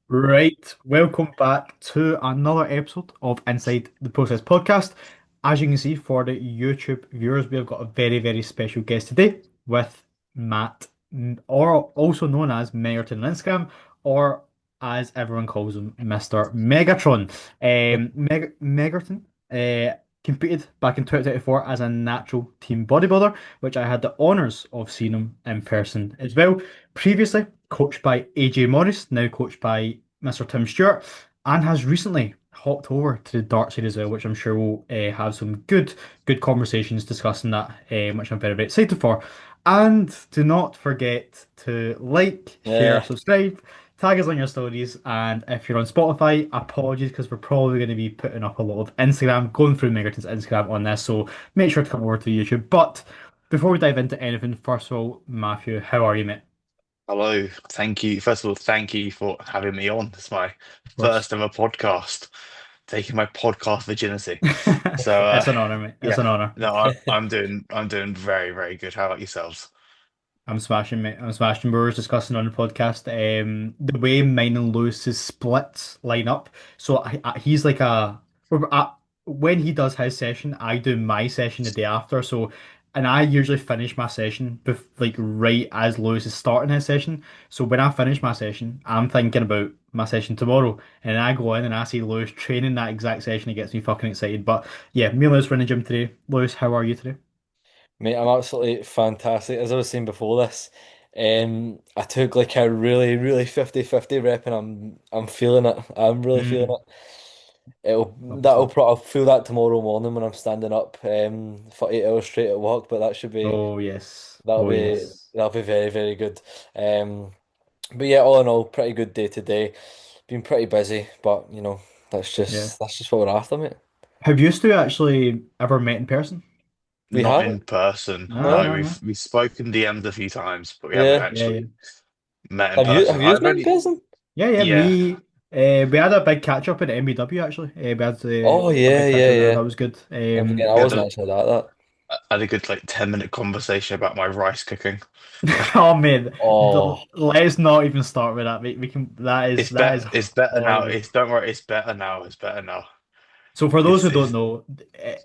Right, welcome back to another episode of Inside the Process podcast. As you can see for the YouTube viewers, we've got a very, very special guest today with Matt, or also known as Megerton on Instagram, or as everyone calls him, Mr. Megatron. Megerton competed back in 2024 as a natural team bodybuilder, which I had the honours of seeing him in person as well. Previously coached by AJ Morris, now coached by Mr. Tim Stewart, and has recently hopped over to the dark side as well, which I'm sure we'll have some good conversations discussing that, which I'm very, very excited for. And do not forget to like, share, Yeah, subscribe, tag us on your stories, and if you're on Spotify, apologies because we're probably going to be putting up a lot of Instagram, going through Megaton's Instagram on this, so make sure to come over to YouTube. But before we dive into anything, first of all, Matthew, how are you, mate? hello. Thank you. First of all, thank you for having me on. It's my Of course. first ever podcast, taking my podcast virginity. So, It's an honor, mate. It's yeah, an honor. no, I'm doing very, very good. How about yourselves? I'm smashing, mate. I'm smashing. We were discussing on the podcast the way mine and Lewis's splits line up. So he's like when he does his session, I do my session the day after. So, and I usually finish my session like right as Lewis is starting his session. So when I finish my session, I'm thinking about my session tomorrow, and I go in and I see Lewis training that exact session. It gets me fucking excited. But yeah, me and Lewis were in the gym today. Lewis, how are you today? Mate, I'm absolutely fantastic. As I was saying before this, I took like a really, really 50-50 rep and I'm feeling it. I'm really feeling Mm, it. lovely That'll stuff. pro I'll feel that tomorrow morning when I'm standing up for 8 hours straight at work, but Oh yes. that'll Oh be yes. that'll be very, very good. But yeah, all in all, pretty good day today. Been pretty busy, but Yeah. that's just what we're after, mate. Have you two actually ever met in person? We No. have have No, in person. no, No, no, no. we've spoken DMs a few times, but we haven't Yeah. actually Yeah, yeah. met in Yeah. person. Have you Yeah. met in person? Yeah, yeah. Yeah. We had a big catch up at MBW actually. We had Oh a yeah, big catch yeah, up there. yeah. That was good. I'm forgetting I We had wasn't a actually at that. had a good like 10-minute conversation about my rice cooking. oh man, Oh, let's not even start with that. We can. That is it's better now. horrible. It's don't worry, it's better now. It's better now. So for those who don't It's know, eh,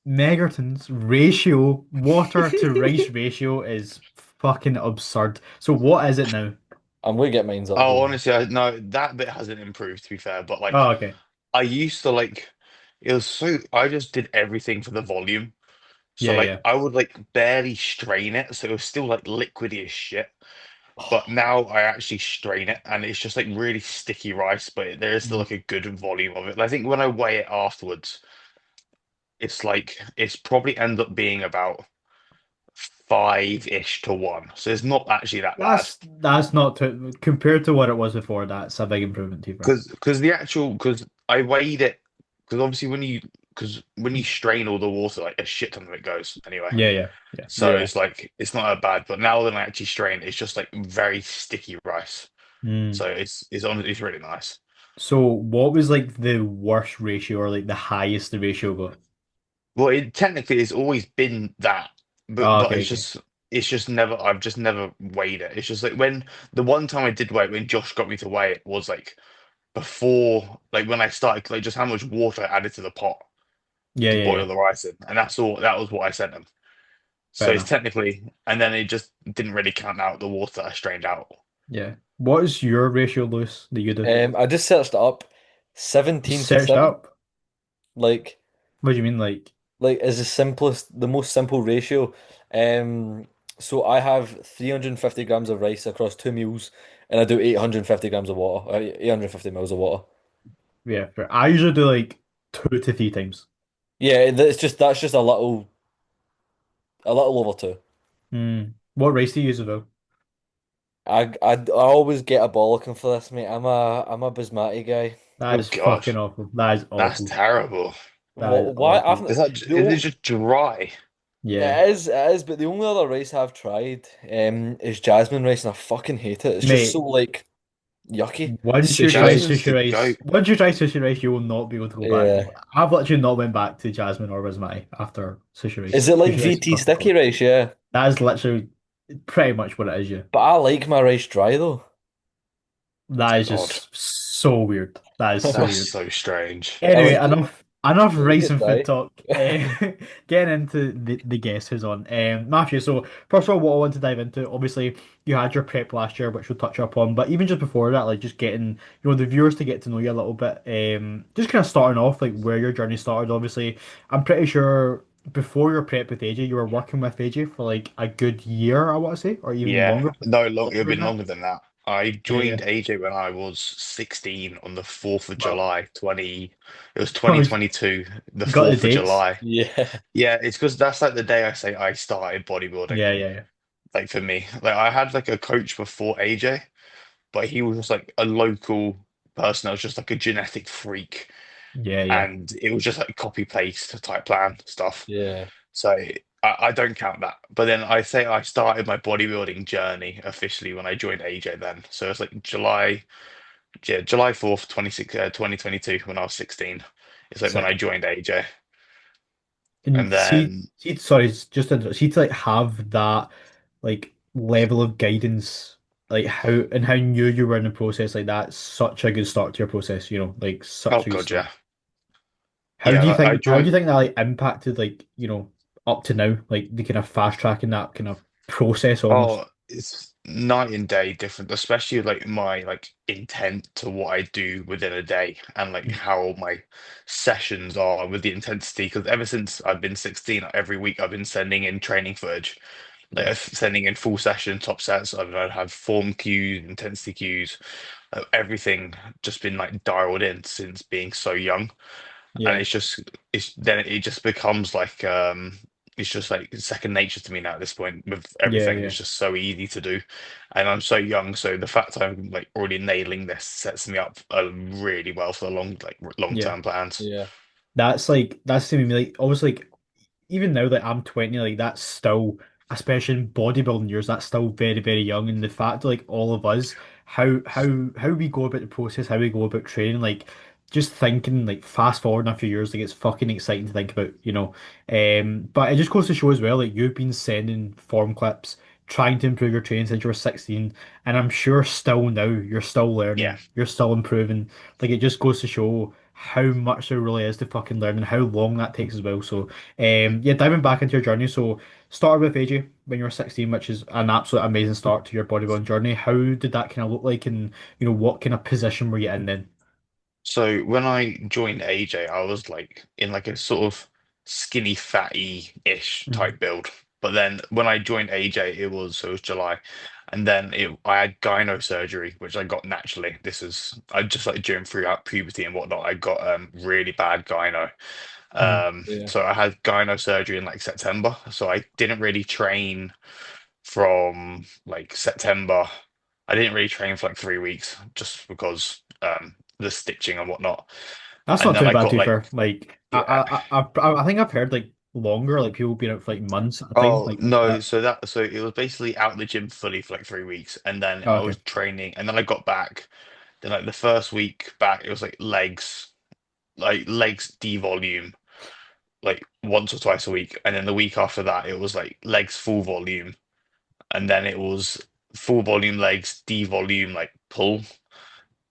Megerton's ratio, water to rice ratio is fucking absurd. So what is it now? I'm gonna get mines up Oh, here. yeah. Honestly, I no, that bit hasn't improved to be fair, but like Oh, okay. I used to like it was so I just did everything for the volume. So Yeah, like yeah. I would like barely strain it, so it was still like liquidy as shit. But now I actually strain it, and it's just like really sticky rice, but there is still Mm. like a good volume of it. And I think when I weigh it afterwards, it's like it's probably end up being about 5-ish to 1. So it's not actually that bad. That's not too, compared to what it was before. That's a big improvement, to be fair. Because the actual because I weighed it because obviously when you strain all the water, like a shit ton of it goes anyway. Yeah, yeah, yeah. So Yeah. it's like it's not that bad. But now that I actually strain, it's just like very sticky rice. Mm. So it's honestly it's really nice. So what was like the worst ratio or like the highest the ratio got? Well, it technically it's always been that, Oh, but okay, okay. it's just never I've just never weighed it. It's just like when the one time I did weigh it, when Josh got me to weigh it was like before like when I started like just how much water I added to the pot Yeah, to yeah, yeah. boil the rice in, and that's all that was what I sent him. So Fair it's enough. technically, and then it just didn't really count out the water I strained out. Yeah. What is your ratio, Lewis, that you do? I just searched it up, You 17 to searched 7. up. Like What do you mean, like? is the most simple ratio. Um, so I have 350 grams of rice across 2 meals, and I do 850 grams of water, 850 mils of water. Yeah, fair. I usually do like 2 to 3 times. Yeah, that's just a little over two. Mm. What race do you use as well? I always get a bollocking for this, mate. I'm a basmati guy. That Oh is fucking gosh, awful. That is that's awful. terrible. That is Why? awful. The The is it o- just dry? yeah, It is, but the only other rice I've tried is jasmine rice, and I fucking hate it. It's just so mate. like yucky. Jasmine's the goat. Once you try sushi rice, you will not be able to go back. Yeah. I've literally not went back to jasmine or basmati after sushi rice. Is it like Sushi rice is VT fucking sticky god. rice? Yeah. That is literally pretty much what it is. Yeah. But I like my rice dry though. That is Odd. just so weird. That is so That's weird. so strange. I Anyway, was enough you rice could and food die. talk. Getting into the guess who's on. Matthew, so first of all, what I want to dive into, obviously you had your prep last year, which we'll touch up on, but even just before that, like just getting, the viewers to get to know you a little bit. Just kind of starting off, like where your journey started. Obviously, I'm pretty sure before your prep with AJ, you were working with AJ for like a good year, I want to say, or even Yeah, longer. no, long. It'd Longer than been that. longer than that. I Yeah, yeah. joined AJ when I was 16 on the 4th of Wow. July, 20. It was Oh, you 2022, the got the 4th of dates? July. Yeah. Yeah, it's because that's like the day I say I started bodybuilding. Yeah, yeah, Like for me, like I had like a coach before AJ, but he was just like a local person that was just like a genetic freak, yeah, yeah, and it was just like copy paste type plan stuff. Yeah. So I don't count that. But then I say I started my bodybuilding journey officially when I joined AJ then. So it's like July, yeah, July 4th, 2022 when I was 16. It's like when I sick. joined AJ. And And then, sorry, it's just see to like have that like level of guidance, like how new you were in the process, like that's such a good start to your process, like oh such a good God, start. yeah. Yeah, like I How do you joined, think that like impacted like, up to now, like the kind of fast tracking that kind of process almost? oh, it's night and day different, especially like my like intent to what I do within a day and like Mm. how my sessions are with the intensity. Because ever since I've been 16, every week I've been sending in training footage, like Yeah, sending in full session top sets. I'd have form cues, intensity cues, everything just been like dialed in since being so young. And yeah, it just becomes like it's just like second nature to me now at this point with yeah, everything. yeah, It's just so easy to do, and I'm so young, so the fact I'm like already nailing this sets me up really well for the long yeah. term plans. Yeah. That's to me like obviously like even now that I'm 20, like that's still, especially in bodybuilding years, that's still very, very young. And the fact, like all of us, how we go about the process, how we go about training, like just thinking, like fast forward a few years, like it's fucking exciting to think about. But it just goes to show as well, like you've been sending form clips, trying to improve your training since you were 16, and I'm sure still now you're still Yeah. learning, you're still improving. Like it just goes to show how much there really is to fucking learn and how long that takes as well. So yeah, diving back into your journey. So, started with AJ when you were 16, which is an absolute amazing start to your bodybuilding journey. How did that kind of look like, and what kind of position were you in then? So when I joined AJ, I was like in like a sort of skinny, fatty-ish Mhm. type build. But then when I joined AJ, it was July, and then I had gyno surgery, which I got naturally. This is I just like during throughout puberty and whatnot, I got really bad gyno. Mhm. Yeah. So I had gyno surgery in like September. So I didn't really train from like September. I didn't really train for like 3 weeks just because the stitching and whatnot. That's And not then too I bad, got to be like, fair. Like, yeah. I think I've heard like longer, like people being out for like months at a time. Oh Like no, that. so it was basically out the gym fully for like 3 weeks, and then Oh, I okay. was training, and then I got back. Then like the first week back, it was like legs devolume, like once or twice a week, and then the week after that, it was like legs full volume, and then it was full volume legs devolume like pull,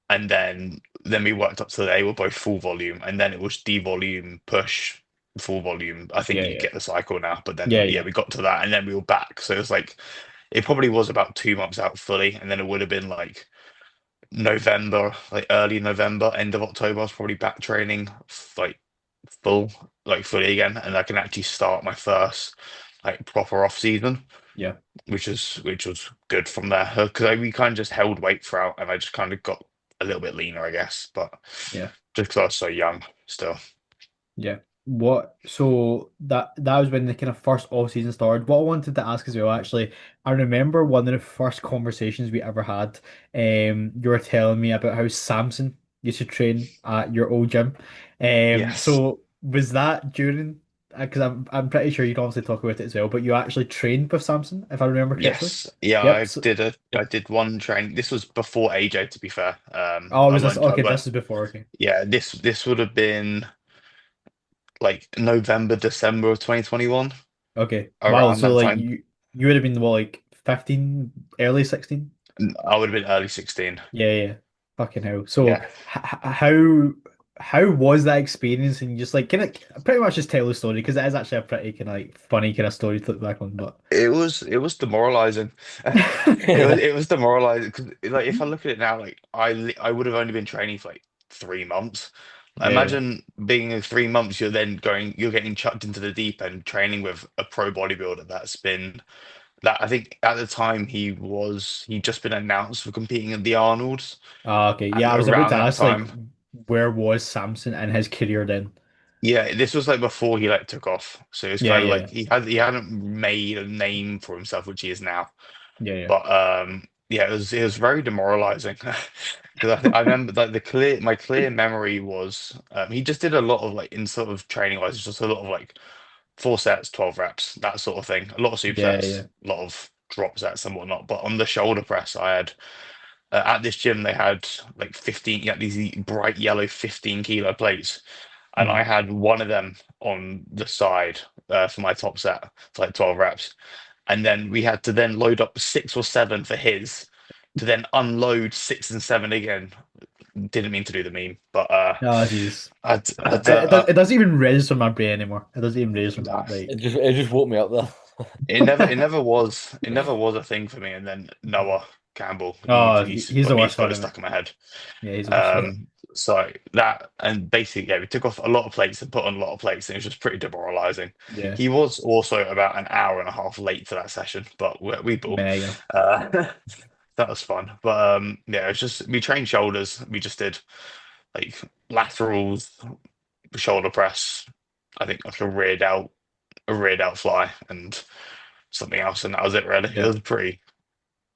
and then we worked up to they were both full volume, and then it was devolume push full volume. I think Yeah, you yeah, get the cycle now, but then yeah, yeah, yeah, we got to that, and then we were back. So it was like it probably was about 2 months out fully, and then it would have been like November, like early November, end of October. I was probably back training like full, like fully again, and I can actually start my first like proper off season, yeah, which was good from there because we kind of just held weight throughout, and I just kind of got a little bit leaner, I guess, but yeah. just because I was so young still. Yeah. So that was when the kind of first off season started. What I wanted to ask as well, actually, I remember one of the first conversations we ever had. You were telling me about how Samson used to train at your old gym. Yes, So was that during? Because I'm pretty sure you can obviously talk about it as well, but you actually trained with Samson, if I remember correctly. yes, yeah. Yep. So, I did one training. This was before AJ, to be fair. oh, was this okay? This is before. Okay. Yeah, this would have been like November, December of 2021, Okay. Wow. around So that like time. you would have been what, like 15, early 16? I would have been early 16. Yeah, yeah. Fucking hell. So Yeah, how was that experience? And you just like can I pretty much just tell the story because it is actually a pretty kind of like funny kind of story to look back on. But it was demoralizing. It was demoralizing because like if I look at it now, like I would have only been training for like 3 months. Like, yeah, yeah, imagine being in 3 months, you're getting chucked into the deep end training with a pro bodybuilder that I think at the time he'd just been announced for competing at the Arnold's Okay. at Yeah, I was about around to that ask like time. where was Samson in his career then? Yeah, this was like before he like took off. So it was Yeah, kind of yeah, like yeah, he hadn't made a name for himself, which he is now. yeah, yeah. But yeah, it was very demoralizing because I remember like my clear memory was he just did a lot of like in sort of training wise, just a lot of like 4 sets, 12 reps, that sort of thing. A lot of Yeah, yeah. supersets, a lot of drop sets and whatnot. But on the shoulder press, I had at this gym they had like 15, yeah, these bright yellow 15 kilo plates, and I Mhm. had one of them on the side for my top set, for like 12 reps. And then we had to then load up 6 or 7 for his to then unload 6 and 7 again. Didn't mean to do the meme, but Oh, jeez. I'd, It doesn't even register in my brain anymore. It doesn't even register. nah, Like, It just woke me up there. it never was a thing for me. And then Noah Campbell, he oh, he's he's the got he's worst got one it of it. stuck in my head. Yeah, he's the worst one of it. So that and basically, yeah, we took off a lot of plates and put on a lot of plates, and it was just pretty demoralizing. Yeah, He was also about an hour and a half late to that session, but we ball. mega. Uh, that was fun. But yeah, it's just we trained shoulders. We just did like laterals, shoulder press. I think like a reared out fly and something else, and that was it really. It Yeah. was a pretty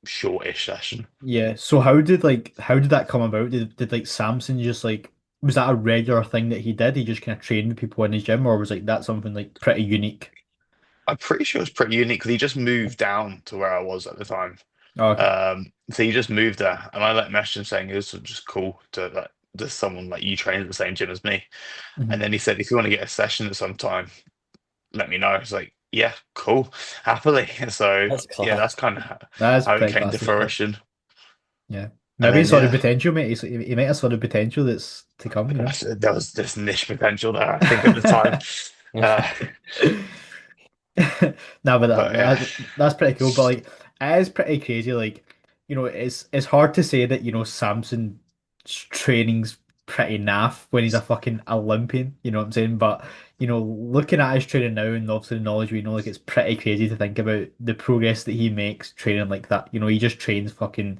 shortish session. Yeah. So how did that come about? Did like Samson just like was that a regular thing that he did? He just kind of trained with people in his gym, or was like that something like pretty unique? I'm pretty sure it's pretty unique because he just moved down to where I was at the time. Oh, okay. So he just moved there, and I like messaged him saying it was just cool to like just someone like you train at the same gym as me. And Mhm. then he said, if you want to get a session at some time, let me know. I was like, yeah, cool, happily. So That's yeah, class. that's kind of That's how it pretty came to classy shit. fruition. Yeah. And Maybe he then saw the yeah, potential, mate. He might have saw the potential that's to come, you know? there was this niche potential there, I think, at the time. Uh, No, but but yeah, that's pretty cool. But like, it is pretty crazy. Like, it's hard to say that Samson's training's pretty naff when he's a fucking Olympian. You know what I'm saying? But looking at his training now and obviously the knowledge we know, like it's pretty crazy to think about the progress that he makes training like that. He just trains fucking.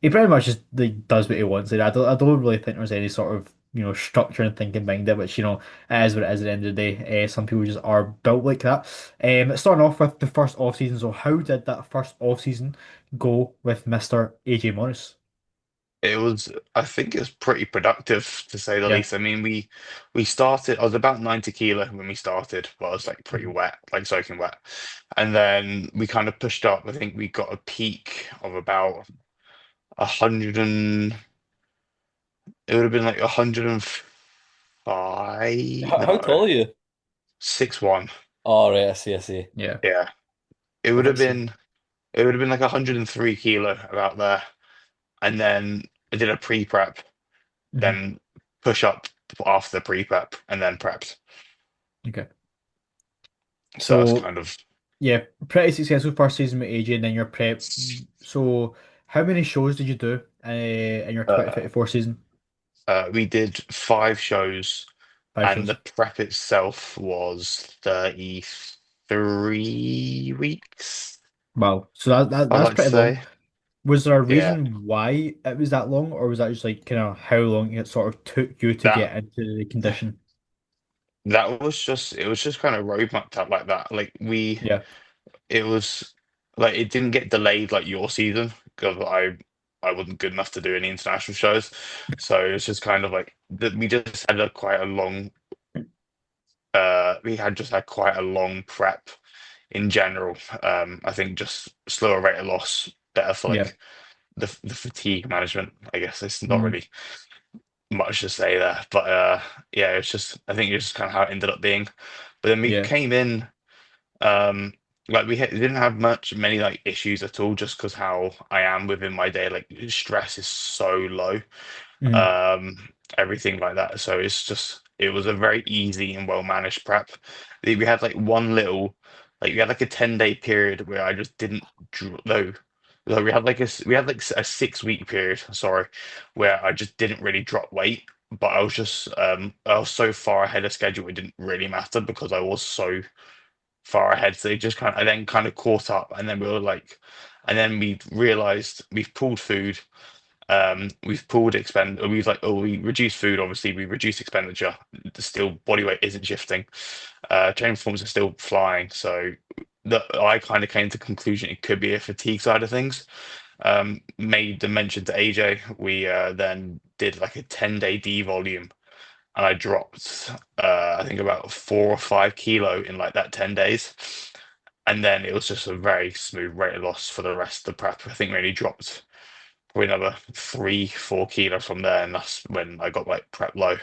He pretty much just like does what he wants. Like, I don't really think there's any sort of structure and thinking behind it, which it is what it is at the end of the day. Some people just are built like that. Starting off with the first off season. So how did that first off season go with Mr. AJ Morris? it was. I think it was pretty productive to say the Yeah. least. I mean, we started. I was about 90 kilo when we started, but I was like pretty Mhm. wet, like soaking wet. And then we kind of pushed up. I think we got a peak of about 100 and it would have been like 105. How No, tall are you? 6'1". Oh, right, I see, I see. Yeah. Yeah. It would have That's it. been it would have been like 103 kilo about there. And then I did a pre-prep, Mhm. then push up after the pre-prep and then prepped. Okay. So that's So kind of yeah, pretty successful first season with AJ and then your prep. So how many shows did you do in your uh, 2024 season? we did 5 shows, 5 shows. and the prep itself was 33 weeks, Wow. So I'd that's like to pretty long. say. Was there a Yeah. reason why it was that long, or was that just like kind of how long it sort of took you to That get into the condition? it was just kind of road mapped out like that. Like Yeah, it was like it didn't get delayed like your season because I wasn't good enough to do any international shows. So it's just kind of like that we just had a quite a long we had just had quite a long prep in general. I think just slower rate of loss, better for yeah, like the fatigue management. I guess it's not mm, really much to say there, but yeah, it's just I think it's just kind of how it ended up being. But then we yeah, came in. Um, like we didn't have many like issues at all, just because how I am within my day. Like stress is so low, Mhm. um, everything like that. So it was a very easy and well managed prep. We had like one little, like we had like a 10-day period where I just didn't no. No, we had like a 6 week period, sorry, where I just didn't really drop weight, but I was so far ahead of schedule it didn't really matter because I was so far ahead. So it just I then kind of caught up, and then we were like, and then we realized we've pulled food, we've pulled expend, we've like, oh, we reduced food, obviously, we reduced expenditure. Still, body weight isn't shifting. Training performance is still flying. So I kind of came to the conclusion it could be a fatigue side of things. Made the mention to AJ. We then did like a 10-day D volume, and I dropped I think about 4 or 5 kilo in like that 10 days. And then it was just a very smooth rate of loss for the rest of the prep. I think we only dropped probably another 3, 4 kilo from there, and that's when I got like prep low.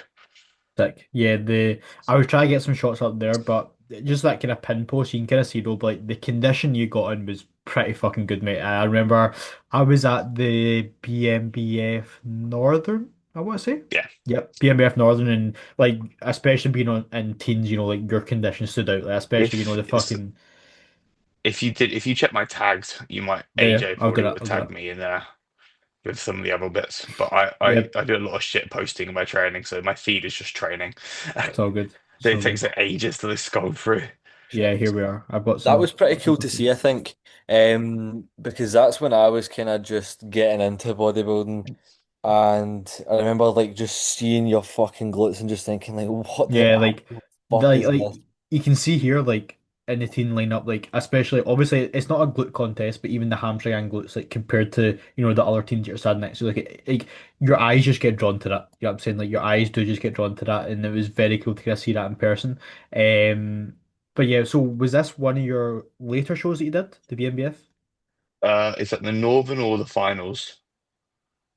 Sick. Yeah, the I was trying to get some shots up there, but just that kind of pin post, you can kind of see though, like the condition you got in was pretty fucking good, mate. I remember I was at the BMBF Northern, I want to say. Yeah. Yep, BMBF Northern, and like especially being on in teens, like your condition stood out, like, especially the fucking If you check my tags, you might yeah, yeah, AJ I'll do probably that, would have I'll do tagged that. me in there with some of the other bits. But I Yeah, I, I do a lot of shit posting in my training, so my feed is just training. it's all good, it's It all takes good. like ages to scroll through. Yeah, here we are. I've That was pretty got some cool to stuff see, here. I think, because that's when I was kind of just getting into bodybuilding, and I remember like just seeing your fucking glutes and just thinking like, what the Yeah, actual fuck is like this? you can see here, like in the teen lineup, like especially obviously it's not a glute contest, but even the hamstring and glutes, like compared to the other teams you're sat next to, like your eyes just get drawn to that. You know what I'm saying? Like your eyes do just get drawn to that, and it was very cool to kind of see that in person. But yeah, so was this one of your later shows that you did, the BMBF? Is that the Northern or the finals?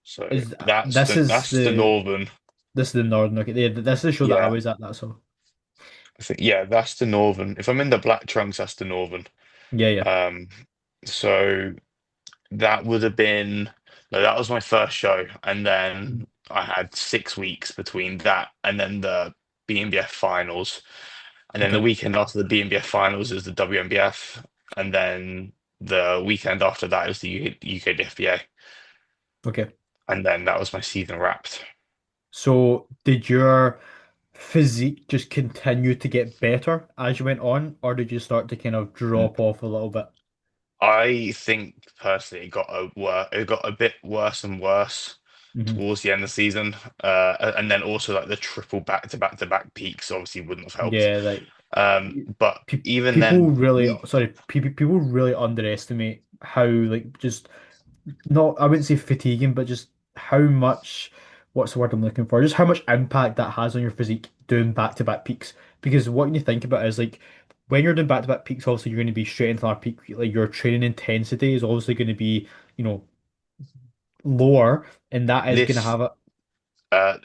So Is this is that's the the Northern. this is the Northern? Okay, yeah, this is the show that I Yeah, was at. That's all. I think yeah, that's the Northern. If I'm in the black trunks, that's the Northern. Yeah, yeah. Um, so that would have been no, that was my first show, and Mhm. then I had 6 weeks between that and then the BNBF finals, and then the Okay, weekend after the BNBF finals is the WNBF, and then the weekend after that is the UKDFBA, okay. and then that was my season wrapped. So, did your physique just continue to get better as you went on, or did you start to kind of drop off a little bit? I think personally it got a bit worse and worse Hmm. towards the end of the season. And then also like the triple back to back to back peaks obviously wouldn't have helped. Yeah, like But pe even people then really, we sorry, people really underestimate how like just not, I wouldn't say fatiguing, but just how much, what's the word I'm looking for? Just how much impact that has on your physique doing back-to-back peaks. Because what you think about is like when you're doing back-to-back peaks, obviously you're going to be straight into our peak. Like your training intensity is obviously going to be, lower, and that is going to this have a.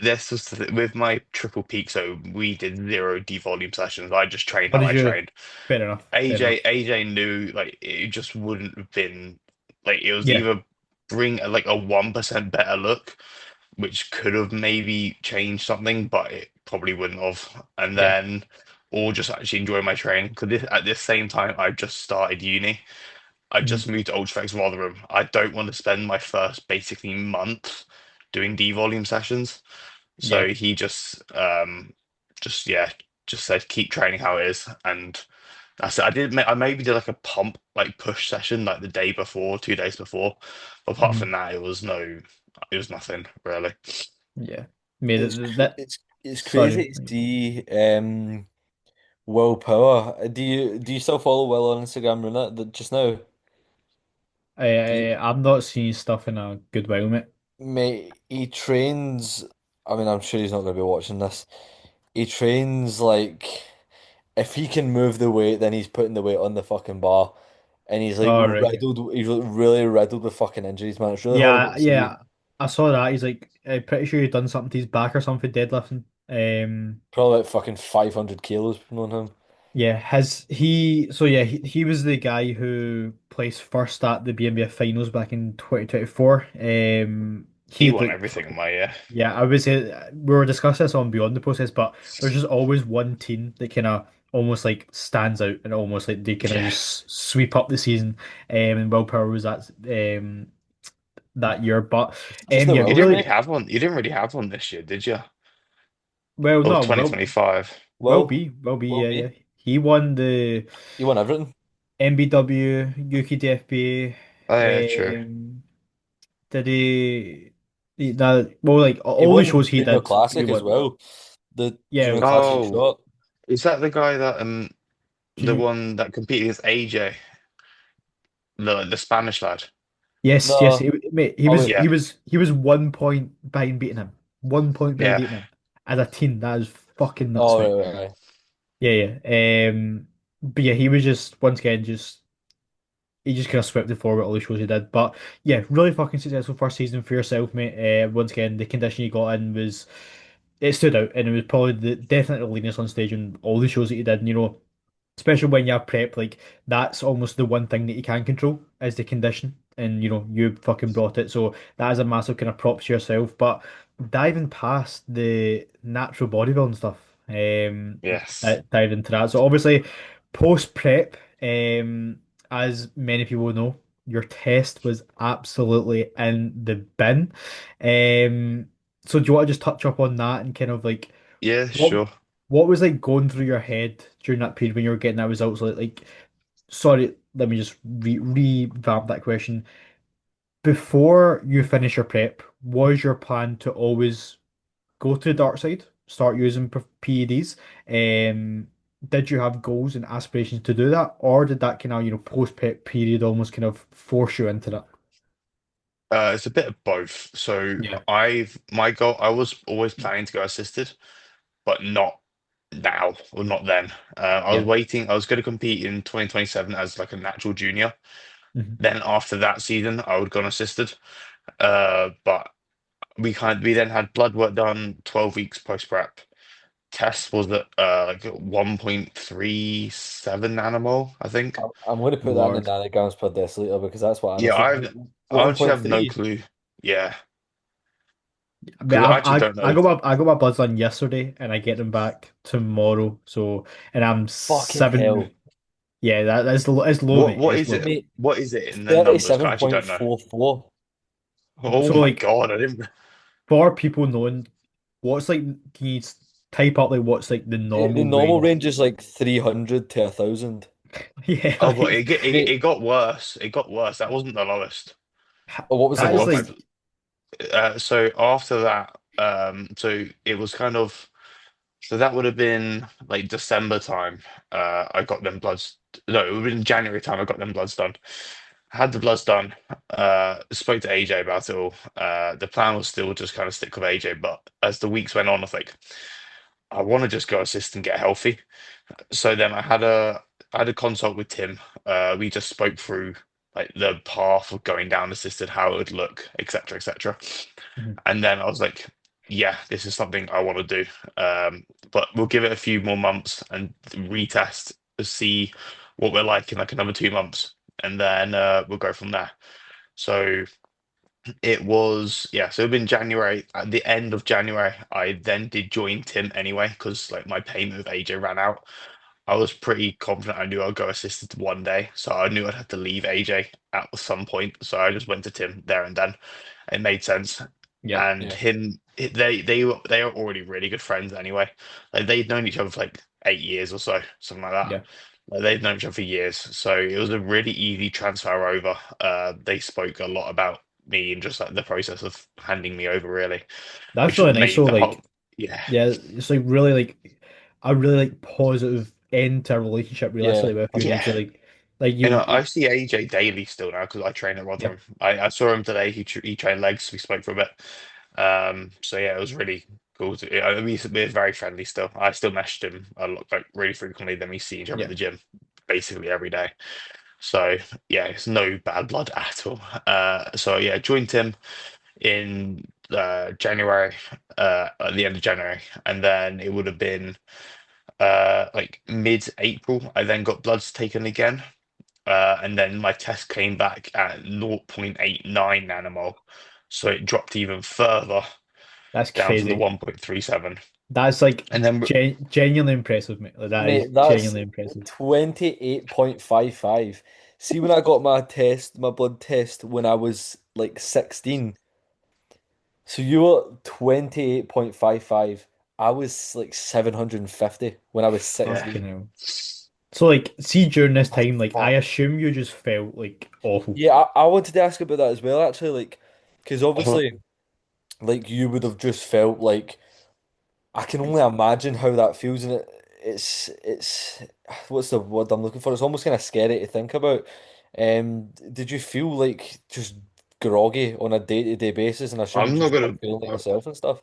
this was with my triple peak, so we did zero devolume sessions. I just trained What how did I you? trained. Fair enough. Fair enough. AJ knew like it just wouldn't have been like it was Yeah. either bring like a 1% better look, which could have maybe changed something, but it probably wouldn't have. And Yeah. then, or just actually enjoy my training. Because at this same time, I just started uni. I Mhm. just moved to Ultraflex Rotherham. I don't want to spend my first basically month doing D volume sessions. Yeah. So he just yeah, just said keep training how it is. And that's it. I maybe did like a pump like push session like the day before, 2 days before. Apart Mhm. from that, it was nothing really. Yeah. Made It's it cr- that. it's Sorry. crazy to see Will Power. Do you still follow Will on Instagram running it just now? Do you, I've not seen stuff in a good while, mate. mate, he trains. I mean, I'm sure he's not going to be watching this. He trains like if he can move the weight, then he's putting the weight on the fucking bar, and he's like All right. riddled. He's like, really riddled with fucking injuries, man. It's really horrible Yeah, to see. yeah. I saw that. He's like, pretty sure he'd done something to his back or something deadlifting. Probably like fucking 500 kilos on him. Yeah, he was the guy who placed first at the BNBF finals back in 2024. He He won like everything in my year. yeah, I would say we were discussing this on Beyond the Process, but there's just always one team that kind of almost like stands out and almost like they kind of Yeah. just sweep up the season. And Will Power was that year, but Just the yeah, will, mate. You didn't really have one this year, did you? well, Or no, 2025. Will be, Will yeah, yeah. be. He won the You won everything. MBW, Oh yeah, true. UKDFB. Did that? Well, like He all the won shows he Junior did, he Classic as won. well. The Yeah, Junior Classic Oh, shot. is that the guy that the Junior. one that competed against AJ, the Spanish lad? Yes, yes. No. Mate, Oh wait. Yeah, he was 1 point behind beating him. 1 point behind yeah, beating him as a teen. That is fucking nuts, Oh mate. right, right, right. Yeah, yeah. But yeah, he was just once again just he just kind of swept it forward all the shows he did. But yeah, really fucking successful first season for yourself, mate. Once again, the condition you got in was it stood out, and it was probably definitely the leanest on stage in all the shows that you did. And especially when you have prep, like that's almost the one thing that you can control is the condition. And you fucking brought it. So that is a massive kind of props to yourself. But diving past the natural bodybuilding stuff, yes, dive into that. So obviously post prep, as many people know, your test was absolutely in the bin. So do you want to just touch up on that and kind of like yeah, what sure. what was like going through your head during that period when you were getting that results? Like, sorry, let me just revamp that question. Before you finish your prep, was your plan to always go to the dark side, start using PEDs? Did you have goals and aspirations to do that, or did that kind of post prep period almost kind of force you into that? It's a bit of both. So Yeah, my goal, I was always planning to go assisted, but not now or not then. I was yeah. waiting. I was going to compete in 2027 as like a natural junior. Mhm. Then after that season, I would go unassisted. But we then had blood work done, 12 weeks post prep. Test was at like 1.37 nanomole, I think. I'm going to put that in the Lord. nanograms per deciliter because that's what Yeah, Anna said. I actually have no 1.3. clue. Yeah, I mean, because I actually don't know. I got my bloods done yesterday, and I get them back tomorrow. So, and I'm Fucking hell. seven. Yeah, that's it's low, mate. What It's is low. it? Mate, What is it in the numbers? 'Cause I actually don't know. 37.44. Oh So, my like, God, I didn't. for people knowing what's like, can you type up like what's like the The normal normal range? range is like 300 to 1,000. Yeah, Oh, but like Mate, it got worse. It got worse. That wasn't the lowest. oh, what was the that is Once, lowest? like, so after that, so it was kind of. So that would have been like December time. I got them bloods. No, it would have been January time. I got them bloods done. Had the bloods done. Spoke to AJ about it all. The plan was still just kind of stick with AJ, but as the weeks went on, I was like, I want to just go assist and get healthy. So then I had a consult with Tim. We just spoke through like the path of going down assisted, how it would look, etc., etc. Mhm. And then I was like, yeah, this is something I want to do. But we'll give it a few more months and retest to see what we're like in like another 2 months, and then we'll go from there. So it was, yeah, so it'd been January. At the end of January, I then did join Tim anyway because like my payment with AJ ran out. I was pretty confident I knew I'd go assisted one day, so I knew I'd have to leave AJ at some point. So I just went to Tim there and then. It made sense. yeah, And Yeah. they are already really good friends anyway. Like they'd known each other for like 8 years or so, something like that. yeah. Like they'd known each other for years, so it was a really easy transfer over. They spoke a lot about me and just like the process of handing me over, really, That's which really nice. made So the whole like, yeah. yeah, it's like really like a really like positive end to a relationship Yeah, realistically with you, and Yeah. obviously like And you, I see AJ daily still now because I train at yeah, Rotherham. I saw him today. He trained legs. We spoke for a bit. So yeah, it was really cool. We're very friendly still. I still messaged him a lot, like really frequently. Then we see each other at yeah. the gym basically every day. So yeah, it's no bad blood at all. So yeah, joined him in January, at the end of January, and then it would have been. like mid-April. I then got bloods taken again. And then my test came back at 0.89 nanomole. So it dropped even further That's down to the crazy. 1.37. That's like And then genuinely impressive, mate. Like that is Mate, that's genuinely impressive. 28.55. See, when I got my blood test when I was like 16, so you were 28.55. I was like 750 when I was yeah. Fucking 16. hell. So like, see during this Oh, time, like I fuck. assume you just felt like awful. Yeah, I wanted to ask about that as well, actually, like, because Oh, obviously, like, you would have just felt like I can only imagine how that feels, and it's what's the word I'm looking for? It's almost kind of scary to think about. Did you feel like just groggy on a day-to-day basis, and I assume you I'm not just gonna. weren't feeling like yourself and stuff?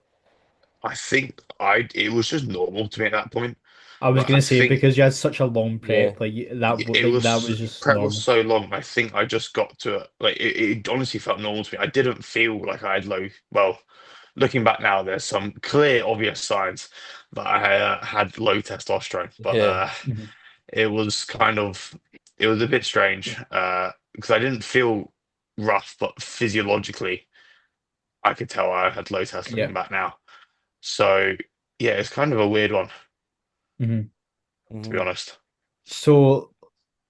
I think it was just normal to me at that point. I was Like I gonna say think because you had such a long Yeah, prep, like it that was was just prep was normal. so long. I think I just got to it. Like it honestly felt normal to me. I didn't feel like I had low. Well, looking back now, there's some clear, obvious signs that I had low testosterone, but yeah, Mhm. it was kind of it was a bit strange because I didn't feel rough, but physiologically I could tell I had low test Yeah. looking back now. So yeah, it's kind of a weird one hmm to be hmm honest. So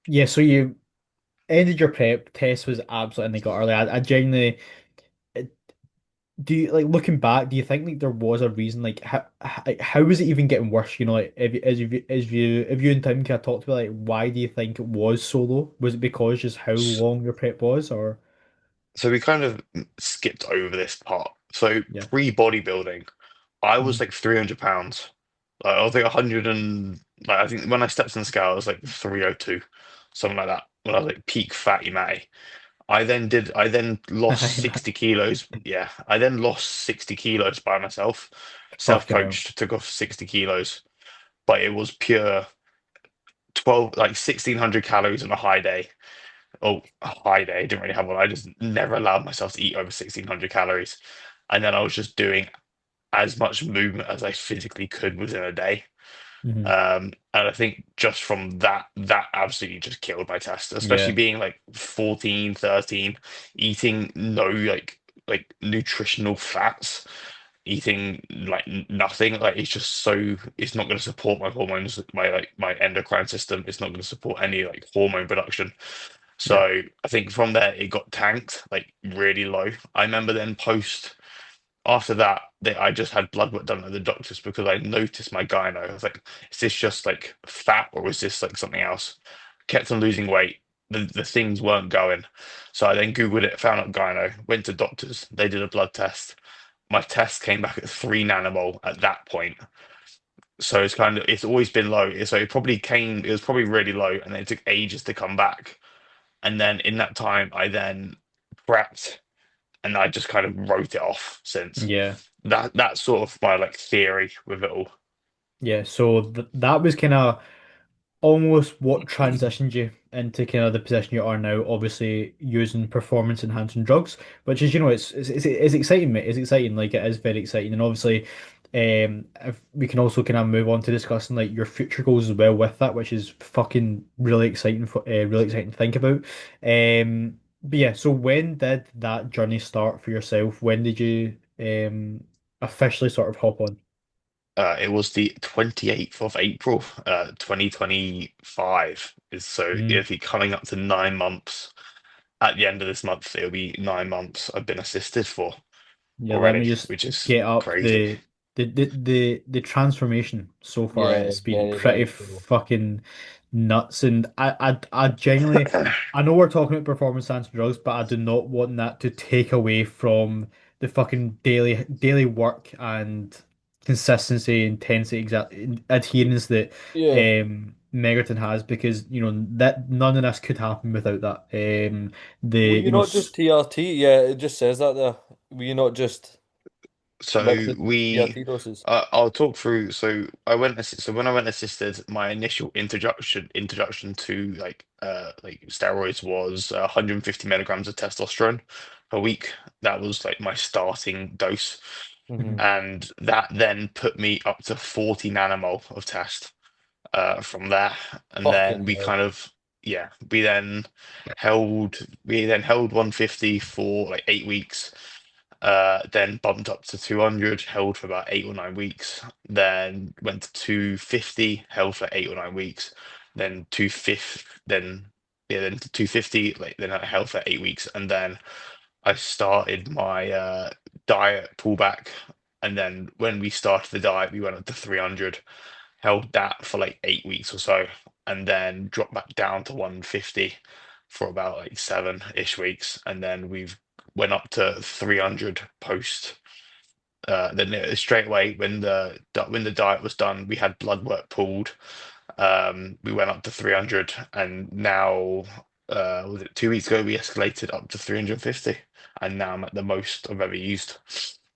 yeah, so you ended your prep. Test was absolutely got early. I genuinely do you like looking back, do you think like there was a reason like how was it even getting worse? You know, like if you and Tim kind of talked about like why do you think it was so low? Was it because just how long your prep was or So we kind of skipped over this part. So yeah. pre-bodybuilding, I was Mhm. like 300 pounds. Like I was like 100 and like I think when I stepped on the scale, I was like 302, something like that. When I was like peak fatty matty. I then lost Aye, man. 60 kilos. Yeah, I then lost 60 kilos by myself. Fucking hell. Self-coached, took off 60 kilos, but it was pure 12, like 1600 calories on a high day. Oh, a high day. I didn't really have one. I just never allowed myself to eat over 1600 calories. And then I was just doing as much movement as I physically could within a day. hmm And I think just from that absolutely just killed my test, especially Yeah. being like 14, 13, eating no like nutritional fats, eating like nothing. Like it's just so it's not going to support my hormones, my like my endocrine system. It's not going to support any like hormone production. Yeah. So I think from there it got tanked like really low. I remember then post after that, I just had blood work done at the doctors because I noticed my gyno. I was like, is this just like fat or is this like something else? Kept on losing weight. The things weren't going. So I then Googled it, found out gyno, went to doctors. They did a blood test. My test came back at 3 nanomole at that point. So it's always been low. So it was probably really low and then it took ages to come back. And then in that time, I then prepped and I just kind of wrote it off since. Yeah. That's sort of my like theory with it all. Yeah. So that was kind of almost what transitioned you into kind of the position you are now, obviously using performance enhancing drugs, which is, you know, it's exciting, mate. It's exciting, like it is very exciting. And obviously, if we can also kind of move on to discussing like your future goals as well with that, which is fucking really exciting for really exciting to think about. But yeah, so when did that journey start for yourself? When did you officially sort of hop on? It was the 28th of April, 2025. So Mm. it'll be coming up to 9 months. At the end of this month, it'll be 9 months I've been assisted for Yeah, let me already, just which is get up crazy. the transformation so far. yeah, It's been very, pretty very cool. fucking nuts, and I genuinely I know we're talking about performance enhancing drugs, but I do not want that to take away from the fucking daily work and consistency, intensity, exact adherence that Yeah. Megerton has because you know that none of this could happen without that. Were The you you know not just TRT? Yeah, it just says that there. Were you not just So liquid we, TRT doses? I'll talk through. So when I went assisted, my initial introduction to like steroids was 150 milligrams of testosterone a week. That was like my starting dose, Hmm and that then put me up to 40 nanomole of test. from there. And then Fucking we hell. kind of, yeah, we then held 150 for like 8 weeks. Then bumped up to 200, held for about 8 or 9 weeks. Then went to 250, held for 8 or 9 weeks. Then 250, then to 250, like then I held for 8 weeks, and then I started my diet pullback. And then when we started the diet, we went up to 300, held that for like 8 weeks or so, and then dropped back down to 150 for about like 7-ish weeks. And then we've went up to 300 post. Then straight away when the diet was done, we had blood work pulled. We went up to 300, and now was it 2 weeks ago we escalated up to 350, and now I'm at the most I've ever used.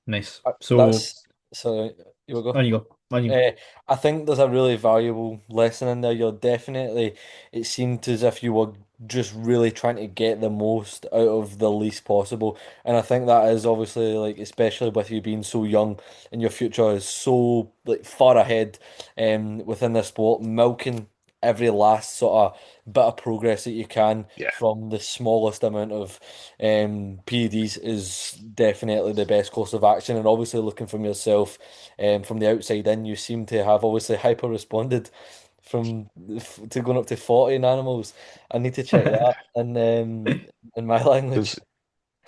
Nice. So That's so you will go. on you go. On you go. Uh, I think there's a really valuable lesson in there. You're definitely, it seemed as if you were just really trying to get the most out of the least possible. And I think that is obviously like, especially with you being so young and your future is so like far ahead within the sport, milking every last sort of bit of progress that you can Yeah. from the smallest amount of PEDs is definitely the best course of action. And obviously looking from yourself from the outside in, you seem to have obviously hyper responded to going up to 40 in animals. I need to check that in my language. Because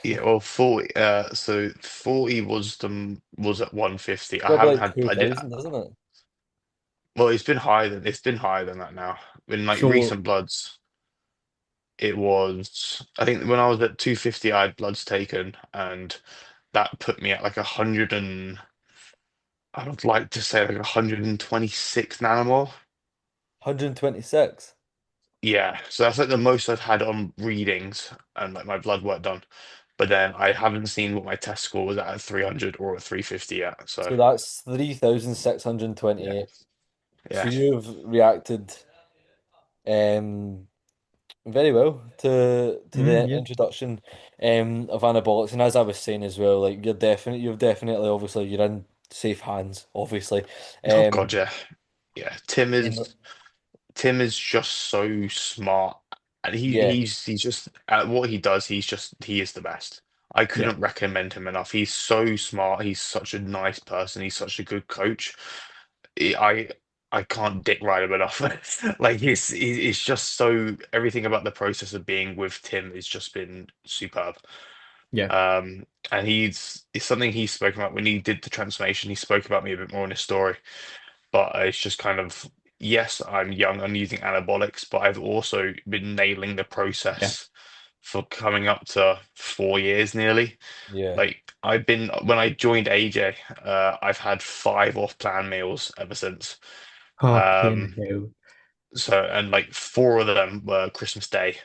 yeah, well, 40. So 40 was at 150. It's I got to be haven't like had. I did. 2000, isn't it? Well, it's been higher than that now. In like So recent bloods, it was. I think when I was at 250, I had bloods taken, and that put me at like 100 and I would like to say like 126 nanomole. 126. Yeah, so that's like the most I've had on readings and like my blood work done. But then I haven't seen what my test score was at 300 or at 350 yet. So So that's yeah, 3628. So yeah. you've reacted um very well to the yeah. introduction of anabolics, and as I was saying as well, like you've definitely obviously you're in safe hands, obviously. Oh God, Um, yeah, yeah. Tim and is Tim is just so smart, and he yeah, he's just at what he does. He is the best. I Yeah. couldn't recommend him enough. He's so smart. He's such a nice person. He's such a good coach. I I can't dick ride him enough. Like he's just so everything about the process of being with Tim has just been superb. Yeah. And it's something he spoke about when he did the transformation. He spoke about me a bit more in his story, but it's just kind of yes, I'm young, I'm using anabolics, but I've also been nailing the Yeah. process for coming up to 4 years nearly. yeah. Like when I joined AJ, I've had 5 off-plan meals ever since. Fucking Um, hell. so and like 4 of them were Christmas Day.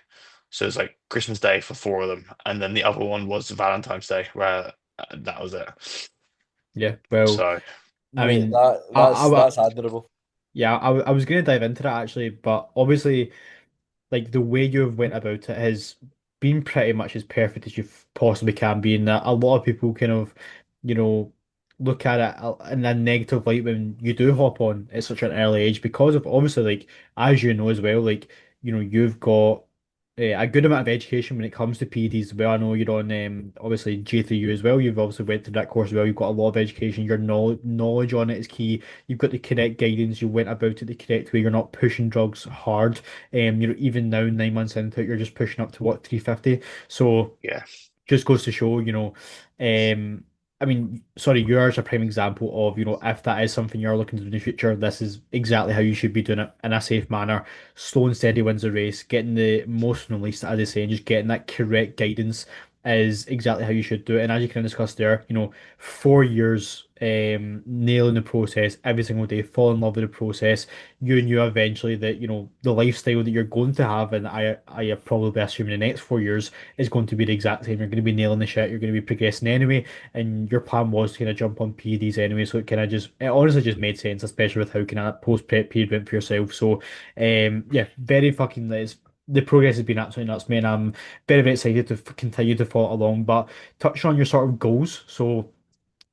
So it's like Christmas Day for 4 of them, and then the other one was Valentine's Day, where that was it. Yeah. Well, So I Mate, mean, that that's admirable. yeah, I was going to dive into that actually, but obviously, like the way you've went about it has been pretty much as perfect as you possibly can be. In that a lot of people kind of, you know, look at it in a negative light when you do hop on at such an early age because of obviously like as you know as well, like you've got a good amount of education when it comes to PEDs as well. I know you're on obviously J3U as well. You've obviously went through that course as well. You've got a lot of education. Your knowledge on it is key. You've got the correct guidance. You went about it the correct way. You're not pushing drugs hard. Even now, 9 months into it, you're just pushing up to what, 350. So yeah, just goes to show, um, I mean, sorry, yours a prime example of, if that is something you're looking to do in the future, this is exactly how you should be doing it in a safe manner. Slow and steady wins the race. Getting the most from the least, as I say, and just getting that correct guidance is exactly how you should do it. And as you can discuss there, 4 years nailing the process every single day, fall in love with the process. You knew eventually that, the lifestyle that you're going to have, and I probably assume in the next 4 years is going to be the exact same. You're going to be nailing the shit. You're going to be progressing anyway. And your plan was to kind of jump on PEDs anyway. So it honestly just made sense, especially with how kind of post prep period went for yourself. So, yeah, very fucking nice. The progress has been absolutely nuts, man. I'm very, very excited to continue to follow along. But touching on your sort of goals. So,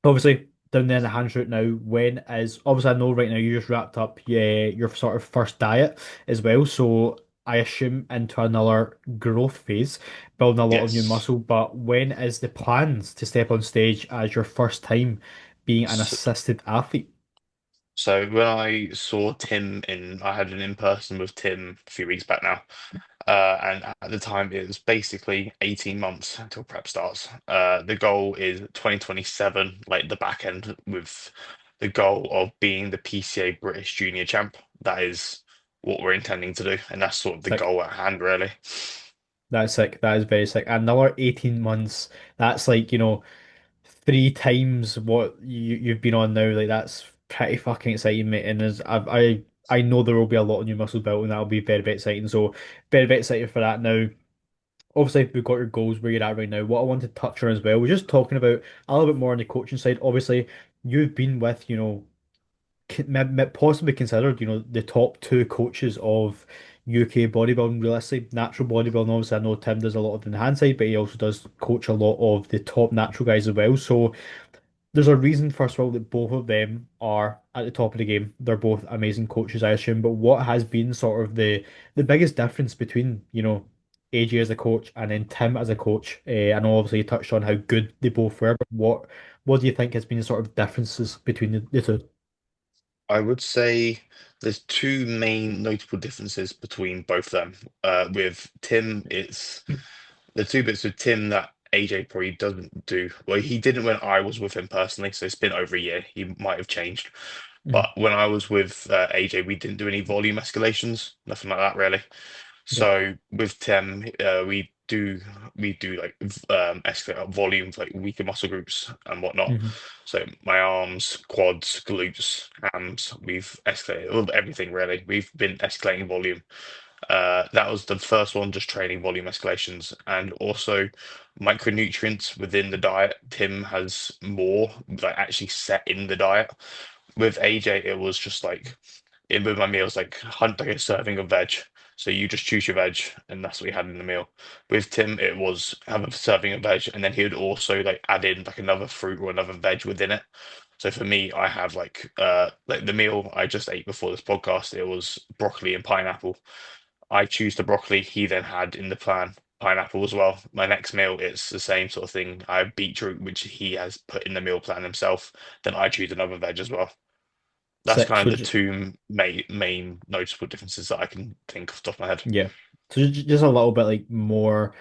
obviously, down the enhanced route now. When is obviously I know right now you just wrapped up your sort of first diet as well, so I assume into another growth phase, building a lot of new Yes. muscle. But when is the plans to step on stage as your first time being an So, assisted athlete? so when I saw Tim I had an in-person with Tim a few weeks back now. And at the time, it was basically 18 months until prep starts. The goal is 2027, like the back end, with the goal of being the PCA British Junior Champ. That is what we're intending to do, and that's sort of the Sick. goal at hand, really. That's sick. That is very sick. Another 18 months. That's like, three times what you've been on now. Like that's pretty fucking exciting, mate. And I know there will be a lot of new muscle built, and that'll be very, very exciting. So very, very excited for that now. Obviously, we've got your goals where you're at right now. What I want to touch on as well, we're just talking about a little bit more on the coaching side. Obviously, you've been with, possibly considered, the top two coaches of UK bodybuilding, realistically, natural bodybuilding. Obviously, I know Tim does a lot of the hand side, but he also does coach a lot of the top natural guys as well. So there's a reason, first of all, that both of them are at the top of the game. They're both amazing coaches, I assume. But what has been sort of the biggest difference between, AJ as a coach and then Tim as a coach? I know obviously you touched on how good they both were, but what do you think has been the sort of differences between the two? I would say there's two main notable differences between both of them. With Tim, it's the two bits with Tim that AJ probably doesn't do. Well, he didn't when I was with him personally, so it's been over a year. He might have changed. But Mhm. when I was with AJ, we didn't do any volume escalations, nothing like that really. Yeah. So with Tim, we do like escalate up volume for like weaker muscle groups and whatnot. Hmm. So my arms, quads, glutes, hams, we've escalated well, everything really. We've been escalating volume. That was the first one, just training volume escalations, and also micronutrients within the diet. Tim has more like actually set in the diet. With AJ, it was just like in with my meals, like hunt like a serving of veg. So you just choose your veg, and that's what we had in the meal. With Tim, it was have a serving of veg, and then he would also like add in like another fruit or another veg within it. So for me, I have like the meal I just ate before this podcast, it was broccoli and pineapple. I choose the broccoli. He then had in the plan pineapple as well. My next meal, it's the same sort of thing. I have beetroot, which he has put in the meal plan himself. Then I choose another veg as well. That's Sick. kind of So the two main noticeable differences that I can think off the top of my head. yeah. So just a little bit like more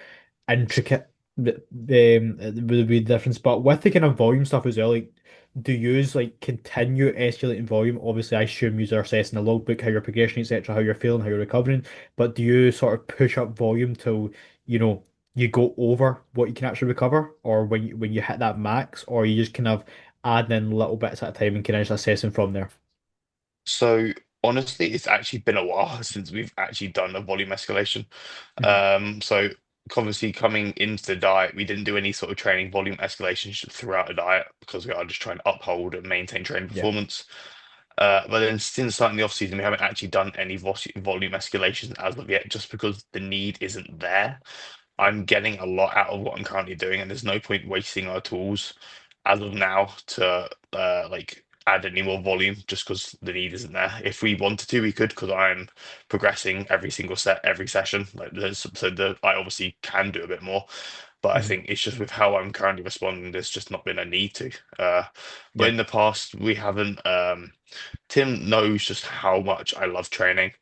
intricate would be the difference. But with the kind of volume stuff as well, like do you use like continue escalating volume? Obviously, I assume you are assessing the logbook, how you're progressing, etc., how you're feeling, how you're recovering. But do you sort of push up volume till you know you go over what you can actually recover, or when you hit that max, or you just kind of add in little bits at a time and kind of just assessing from there? So honestly, it's actually been a while since we've actually done a volume escalation. Mhm. So obviously coming into the diet, we didn't do any sort of training volume escalation throughout the diet because we are just trying to uphold and maintain training Yeah. performance. But then since starting the off season, we haven't actually done any volume escalations as of yet, just because the need isn't there. I'm getting a lot out of what I'm currently doing, and there's no point wasting our tools as of now to like add any more volume just because the need isn't there. If we wanted to, we could because I'm progressing every single set, every session. I obviously can do a bit more, but I Mhm. think it's just with how I'm currently responding, there's just not been a need to. But Yeah. in the past, we haven't. Tim knows just how much I love training,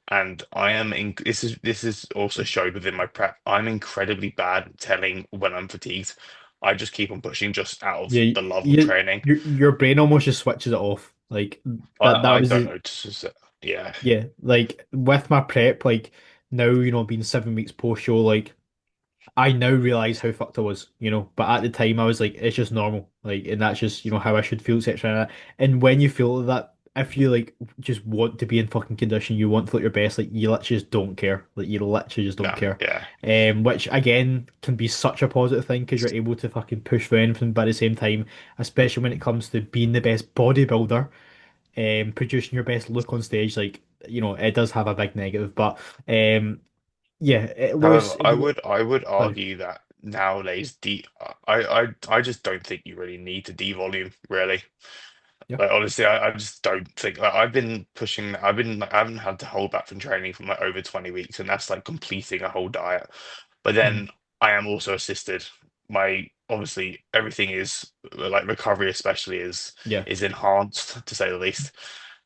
and I am in. This is also showed within my prep. I'm incredibly bad at telling when I'm fatigued. I just keep on pushing just out of Yeah, the love of you, training. your brain almost just switches it off. Like that I was don't the know. Yeah, yeah. Like with my prep, like now being 7 weeks post show, like I now realize how fucked I was, But at the time, I was like, it's just normal, like, and that's just how I should feel, etc. And when you feel that, if you like just want to be in fucking condition, you want to look your best, like you literally just don't care, like you literally just don't no, care. yeah. Which again can be such a positive thing because you're able to fucking push through anything, but at the same time, especially when it comes to being the best bodybuilder, producing your best look on stage, like it does have a big negative, but yeah, However, Lewis, I would sorry. argue that nowadays, I just don't think you really need to devolume, really. Yeah. Like honestly, I just don't think like I've been pushing. I've been like, I haven't had to hold back from training for like over 20 weeks, and that's like completing a whole diet. But Mhm. then I am also assisted. My obviously everything is like recovery, especially Yeah. is enhanced to say the least.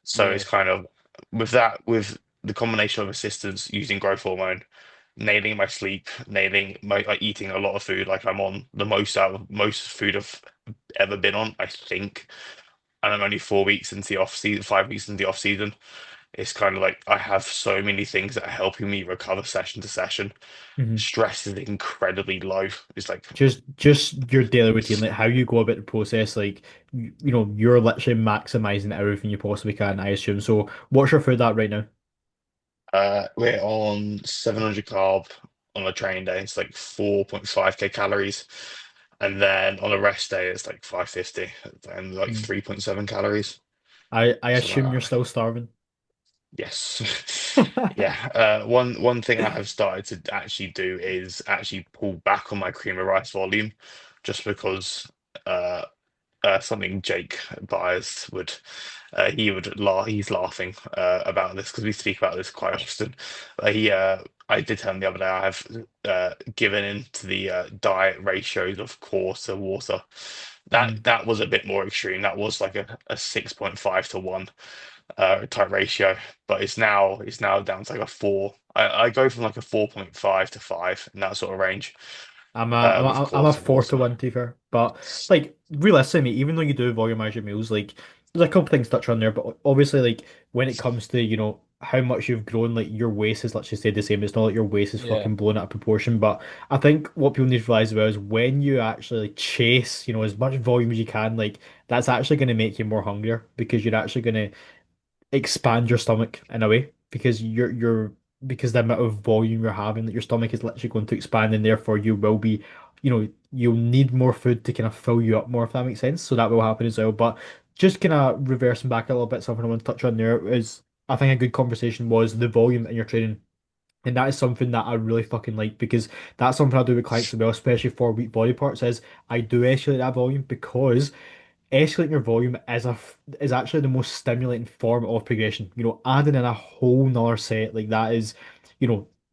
So Yeah. it's kind of with that with the combination of assistance using growth hormone, nailing my sleep, nailing my like eating a lot of food. Like I'm on the most out of most food I've ever been on, I think, and I'm only 4 weeks into the off season, 5 weeks into the off season. It's kind of like I have so many things that are helping me recover session to session. Mhm. Stress is incredibly low. It's like, Just your daily routine, like how you go about the process, like you're literally maximizing everything you possibly can, I assume. So what's your food at right now? we're on 700 carb on a training day. It's like 4.5k calories, and then on a rest day, it's like 550 and like Mm. 3.7 calories. I So assume you're still starving. yes. Yeah. One thing I have started to actually do is actually pull back on my cream of rice volume, just because uh, something Jake Byers would he would laugh. He's laughing about this because we speak about this quite often. I did tell him the other day I have given into the diet ratios of core to water. Mm. That was a bit more extreme. That was like a 6.5 to 1 type ratio, but it's now down to like a 4. I go from like a 4.5 to 5 in that sort of range with I'm core a to four to water. one to be fair. But like realistically, even though you do volumize your meals, like there's a couple things to touch on there, but obviously like when it comes to, how much you've grown, like your waist is literally stayed the same. It's not like your waist is Yeah. fucking blown out of proportion. But I think what people need to realize as well is when you actually like, chase, as much volume as you can, like that's actually going to make you more hungrier because you're actually going to expand your stomach in a way because because the amount of volume you're having that your stomach is literally going to expand and therefore you will be you'll need more food to kind of fill you up more if that makes sense, so that will happen as well. But just kind of reversing back a little bit, something I want to touch on there is I think a good conversation was the volume in your training. And that is something that I really fucking like because that's something I do with clients as well, especially for weak body parts, is I do escalate that volume because escalating your volume is actually the most stimulating form of progression. Adding in a whole nother set like that is,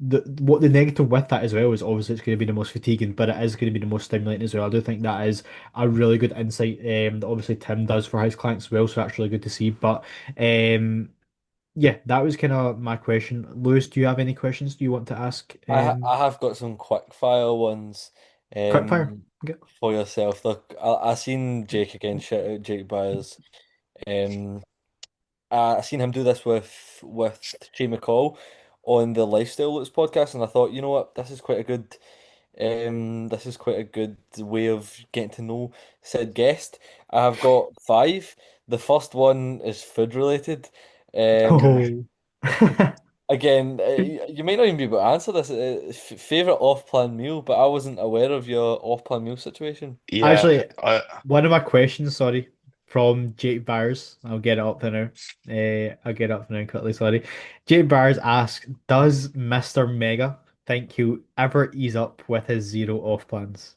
the negative with that as well is obviously it's going to be the most fatiguing, but it is going to be the most stimulating as well. I do think that is a really good insight that obviously Tim does for his clients as well, so that's really good to see. But yeah, that was kind of my question. Lewis, do you have any questions? Do you want to ask? I have got some quick fire ones Quick fire. um Okay. for yourself. Look, I seen Jake again, shout out Jake Byers. Um I seen him do this with Shay McCall on the Lifestyle Looks podcast, and I thought, you know what, this is quite a good way of getting to know said guest. I have got five. The first one is food related. Um, Oh. again, you might not even be able to answer this. Favorite off-plan meal, but I wasn't aware of your off-plan meal situation. Yeah, Actually, one of my questions, sorry, from Jake Byers. I'll get it up there now. I'll get it up now quickly, sorry. Jake Byers asks, does Mr. Mega think he'll ever ease up with his zero off plans?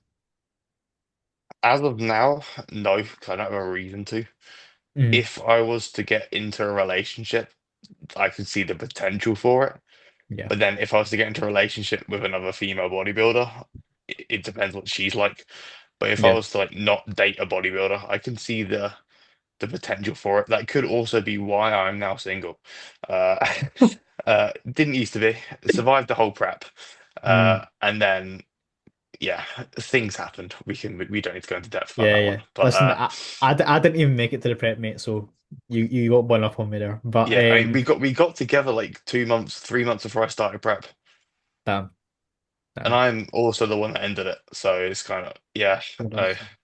as of now, no, 'cause I don't have a reason to. Mm, If I was to get into a relationship, I could see the potential for it. yeah, But then if I was to get into a relationship with another female bodybuilder, it depends what she's like. But if I yeah. was to like not date a bodybuilder, I can see the potential for it. That could also be why I'm now single. Uh, didn't used to be. Survived the whole prep, Mm, and then yeah, things happened. We don't need to go into depth about yeah, that yeah. one. But Listen, I didn't even make it to the prep, mate, so you got one up on me there. But yeah, I mean, we got together like 2 months, 3 months before I started prep, damn, and damn. I'm also the one that ended it. So it's kind of yeah. Fair Uh, enough.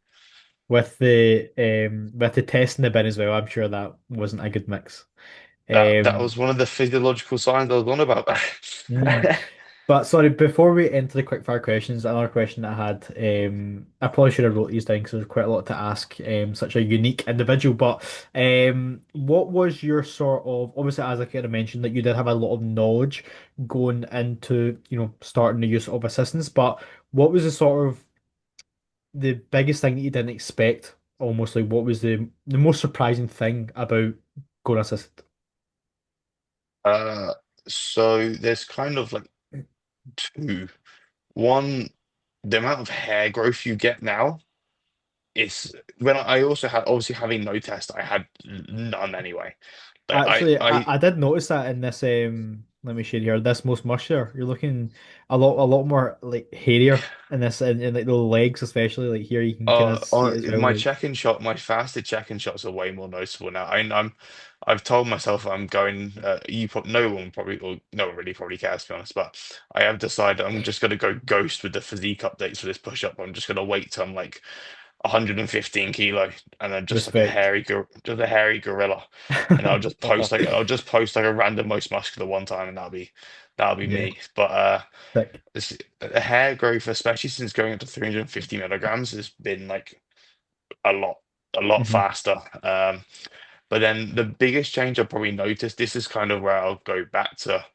With the test in the bin as well, I'm sure that wasn't a good mix. that Um, was one of the physiological signs I was on about. mm. But sorry, before we enter the quick fire questions, another question that I had, I probably should have wrote these down because there's quite a lot to ask, such a unique individual. But what was your sort of, obviously, as I kind of mentioned, that you did have a lot of knowledge going into, starting the use of assistants, but what was the sort of the biggest thing that you didn't expect? Almost like what was the most surprising thing about going assistant? Uh, so there's kind of like two. One, the amount of hair growth you get now is when I also had obviously having no test, I had none anyway. Like Actually, I I did notice that in this let me shade here, this most muscular. You're looking a lot more like hairier in this in like the legs especially. Like here you can kind of see it as well. my Like check-in shot, my fasted check-in shots are way more noticeable now. I've told myself I'm going. No one probably, or no one really probably cares to be honest, but I have decided I'm just gonna go ghost with the physique updates for this push-up. I'm just gonna wait till I'm like 115 kilo, and then just like respect. just a hairy gorilla, and I'll just post like a random most muscular one time, and that'll be Yeah, me. But thick. the hair growth, especially since going up to 350 milligrams, has been like a lot, a lot Hmm. faster. But then the biggest change I probably noticed, this is kind of where I'll go back to.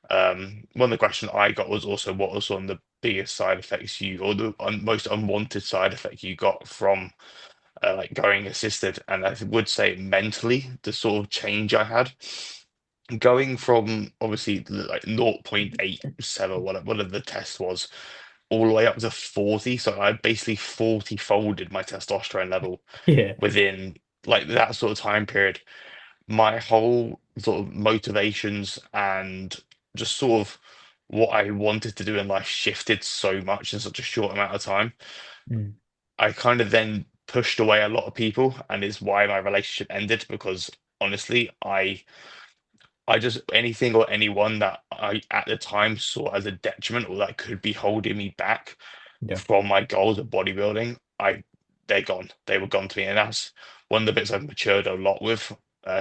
One of the questions I got was also what was one of the biggest side effects or the most unwanted side effect you got from like going assisted, and I would say mentally the sort of change I had going from obviously like 0.87, whatever the test was, all the way up to 40. So I basically 40 folded my testosterone level Yeah. within like that sort of time period. My whole sort of motivations and just sort of what I wanted to do in life shifted so much in such a short amount of time. Mm. I kind of then pushed away a lot of people, and is why my relationship ended because honestly, I just anything or anyone that I at the time saw as a detriment or that could be holding me back Yeah. from my goals of bodybuilding, they're gone. They were gone to me, and that's one of the bits I've matured a lot with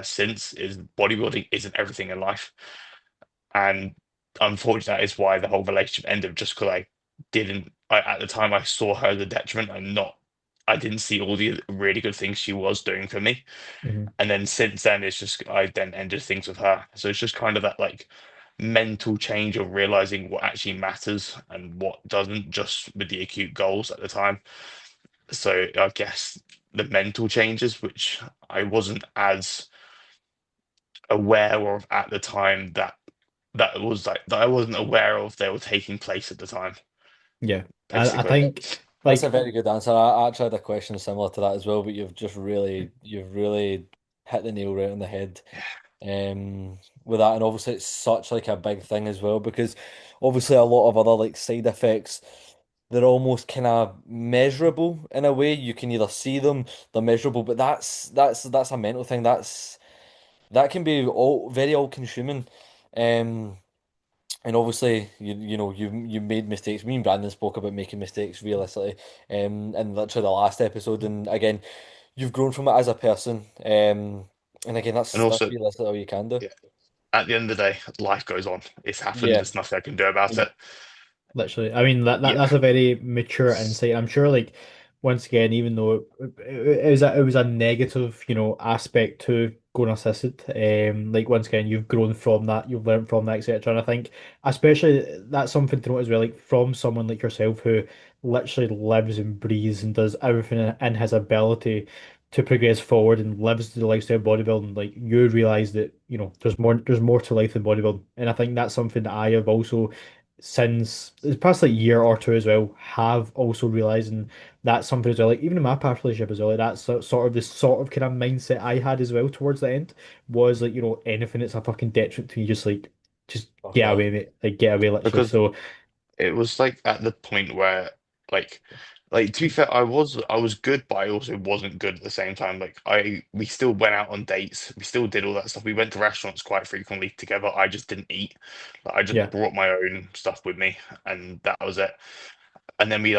since is bodybuilding isn't everything in life, and unfortunately, that is why the whole relationship ended. Just because at the time I saw her as a detriment and not, I didn't see all the really good things she was doing for me. Hmm. And then since then, it's just I then ended things with her. So it's just kind of that like mental change of realizing what actually matters and what doesn't, just with the acute goals at the time. So I guess the mental changes, which I wasn't as aware of at the time, that I wasn't aware of they were taking place at the time, Yeah. I basically. think That's a like very good answer. I actually had a question similar to that as well, but you've really hit the nail right on the head. With that, and obviously it's such like a big thing as well because obviously a lot of other like side effects, they're almost kind of measurable in a way. You can either see them, they're measurable, but that's a mental thing. That can be all consuming. Um, and obviously, you made mistakes. Me and Brandon spoke about making mistakes realistically, in literally the last episode. And again, you've grown from it as a person. And again, And that's also, realistically all you can do. yeah, at the end of the day, life goes on. It's happened. Yeah, There's nothing I can do about yeah, it. literally. I mean Yeah. that's a very mature insight. I'm sure like once again, even though it was a negative, aspect to going assisted, like once again, you've grown from that, you've learned from that, etc. And I think especially that's something to note as well, like from someone like yourself who literally lives and breathes and does everything in his ability to progress forward and lives the lifestyle of bodybuilding, like you realize that, there's more to life than bodybuilding. And I think that's something that I have also since the past like year or two as well, have also realizing that's something as well. Like even in my past relationship as well, like that's sort of the sort of kind of mindset I had as well towards the end was like, anything that's a fucking detriment to me, just fuck get off. away, mate. Like get away literally. Because So it was like at the point where like to be fair, I was good, but I also wasn't good at the same time. Like we still went out on dates, we still did all that stuff. We went to restaurants quite frequently together. I just didn't eat. Like, I just yeah. brought my own stuff with me, and that was it. And then we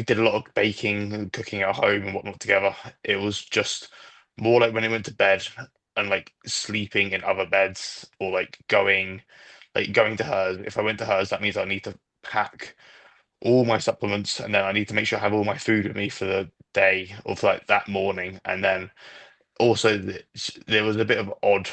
did a lot of baking and cooking at home and whatnot together. It was just more like when I went to bed and like sleeping in other beds or like going. like going to hers. If I went to hers, that means I need to pack all my supplements, and then I need to make sure I have all my food with me for the day or for like that morning. And then also there was a bit of odd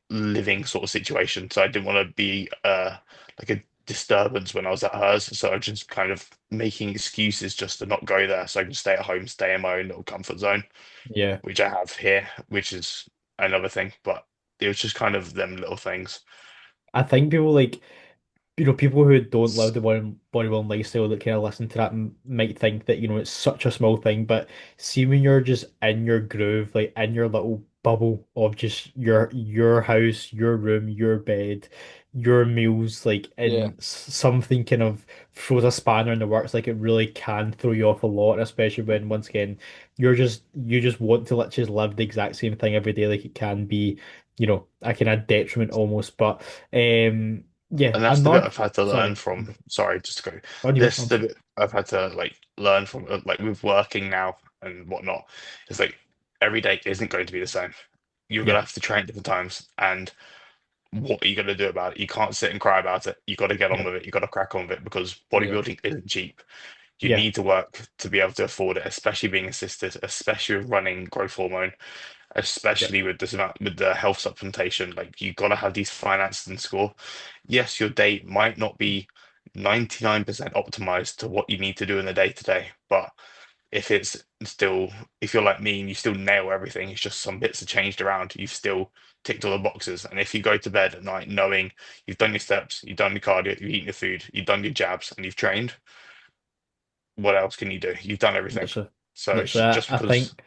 living sort of situation, so I didn't want to be like a disturbance when I was at hers. So I was just kind of making excuses just to not go there, so I can stay at home, stay in my own little comfort zone, Yeah. which I have here, which is another thing. But it was just kind of them little things. I think people like people who don't live the bodybuilding lifestyle that kind of listen to that might think that, it's such a small thing, but see when you're just in your groove, like in your little bubble of just your house, your room, your bed, your meals, like Yeah, and something kind of throws a spanner in the works, like it really can throw you off a lot, especially when once again you just want to literally just live the exact same thing every day, like it can be, a kind of detriment almost, but yeah, And that's the bit another. I've had to learn Sorry, from. Sorry, just to go. on you go. This the bit I've had to like learn from, like with working now and whatnot. Is like every day isn't going to be the same. You're Yeah, gonna have to train at different times, and what are you gonna do about it? You can't sit and cry about it. You got to get on yeah, with it. You got to crack on with it because yeah, bodybuilding isn't cheap. You yeah, need to work to be able to afford it, especially being assisted, especially with running growth hormone, yeah, especially with this amount with the health supplementation. Like you got to have these finances in score. Yes, your day might not be 99% optimized to what you need to do in the day to day, but if it's still, if you're like me and you still nail everything, it's just some bits are changed around, you've still ticked all the boxes. And if you go to bed at night knowing you've done your steps, you've done your cardio, you've eaten your food, you've done your jabs, and you've trained, what else can you do? You've done everything. literally, So it's literally. I, just I because, think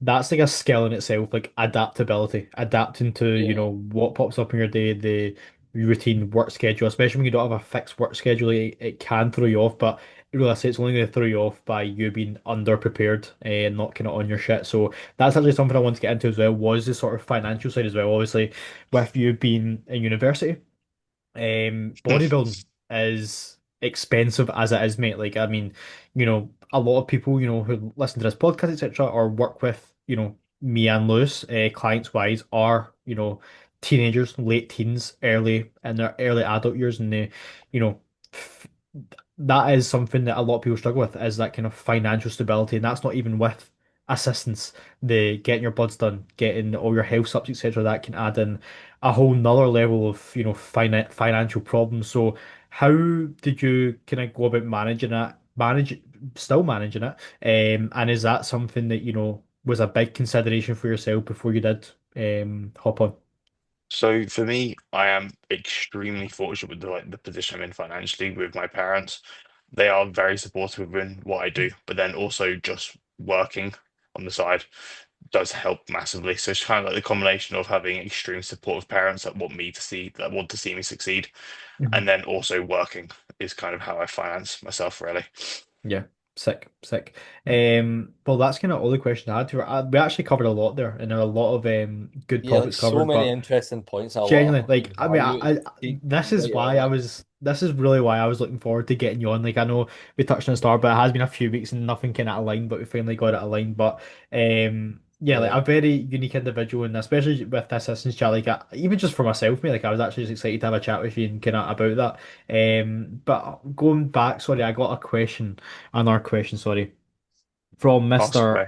that's like a skill in itself, like adaptability, adapting to, yeah, what pops up in your day, the routine work schedule, especially when you don't have a fixed work schedule, it can throw you off, but really, I say it's only going to throw you off by you being underprepared and not kind of on your shit. So that's actually something I want to get into as well, was the sort of financial side as well. Obviously, with you being in university. Bodybuilding is expensive as it is, mate. Like, I mean, a lot of people, who listen to this podcast, etc., or work with, me and Lewis, clients wise, are, teenagers, late teens, early in their early adult years, and they, you know, f that is something that a lot of people struggle with, is that kind of financial stability, and that's not even with assistance. The getting your bloods done, getting all your health subs, etc., that can add in a whole nother level of, financial problems. So how did you kind of go about managing that, still managing it? And is that something that, was a big consideration for yourself before you did hop on? so for me, I am extremely fortunate with the position I'm in financially with my parents. They are very supportive in what I do, but then also just working on the side does help massively. So it's kind of like the combination of having extreme supportive parents that want to see me succeed, Mhm. and then also working is kind of how I finance myself, really. Yeah, sick, sick. Well, that's kind of all the questions I had to. We actually covered a lot there, and there are a lot of good yeah. Like topics so covered. many But interesting points, and a genuinely, lot like, of I mean, value to take this is right out why of it. this is really why I was looking forward to getting you on. Like, I know we touched on the start, but it has been a few weeks and nothing kind of aligned, but we finally got it aligned. But yeah, like Yeah, a very unique individual, and especially with this assistance chat, like even just for myself, me, like I was actually just excited to have a chat with you and kind of about that. But going back, sorry, I got a question, another question, sorry, from Ask Mr. away.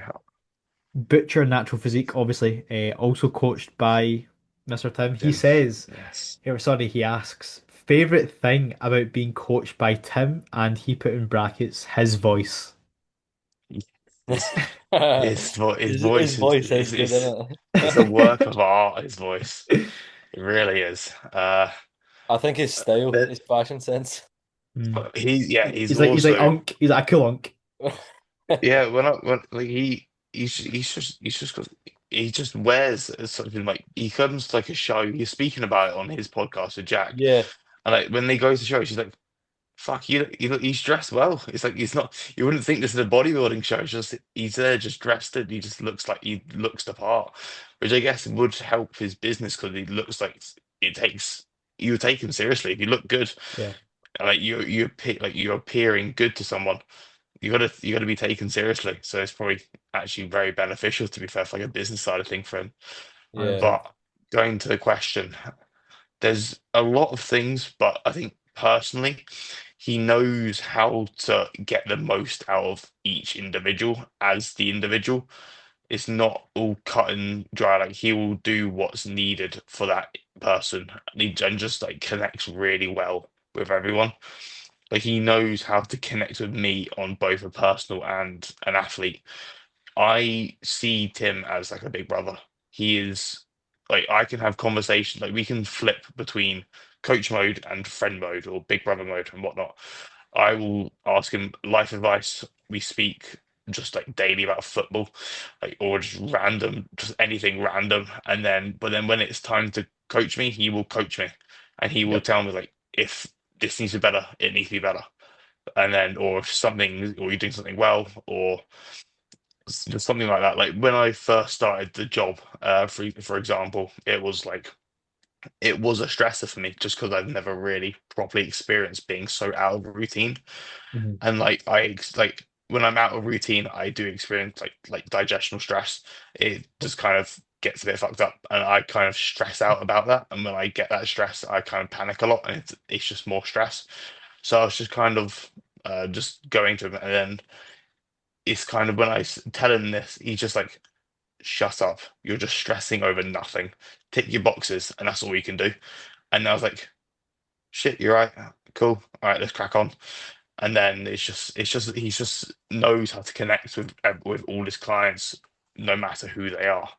Butcher Natural Physique, obviously, also coached by Mr. Tim. He Tim. says, Yes. sorry, he asks, favorite thing about being coached by Tim, and he put in brackets his voice. His his his voice voice is good, isn't it's a work it? of art, his voice. It really is. I think his style, But his fashion sense. Mm. he's He's like also unk. He's like a cool unk. yeah, when like he's just got he just wears something like he comes to like a show, he's speaking about it on his podcast with Jack. Yeah, And like when they go to show, she's like, fuck, he's dressed well. It's like he's not. You wouldn't think this is a bodybuilding show. It's just he's there, just dressed it. He just looks like he looks the part, which I guess would help his business because he looks like it takes you take him seriously if you look good. Yeah, Like like you're appearing good to someone. You gotta be taken seriously. So it's probably actually very beneficial to be fair, for like a business side of thing for him. yeah. 100%. But going to the question. there's a lot of things, but I think personally, he knows how to get the most out of each individual as the individual. It's not all cut and dry. Like he will do what's needed for that person and just like connects really well with everyone. Like he knows how to connect with me on both a personal and an athlete. I see Tim as like a big brother. He is like I can have conversations, like we can flip between coach mode and friend mode or big brother mode and whatnot. I will ask him life advice. We speak just like daily about football, like or just random, just anything random. But then when it's time to coach me, he will coach me, and he will Yep. tell me like if this needs to be better, it needs to be better, and then or if something or you're doing something well, or just something like that. Like when I first started the job, for example, it was a stressor for me just because I've never really properly experienced being so out of routine. Mhm. And like when I'm out of routine, I do experience like digestional stress. It just kind of gets a bit fucked up, and I kind of stress out about that. And when I get that stress, I kind of panic a lot, and it's just more stress. So I was just kind of just going to him, and then it's kind of when tell him this, he's just like, "Shut up! You're just stressing over nothing. Tick your boxes, and that's all you can do." And I was like, "Shit, you're right. Cool. All right, let's crack on." And then he just knows how to connect with all his clients, no matter who they are.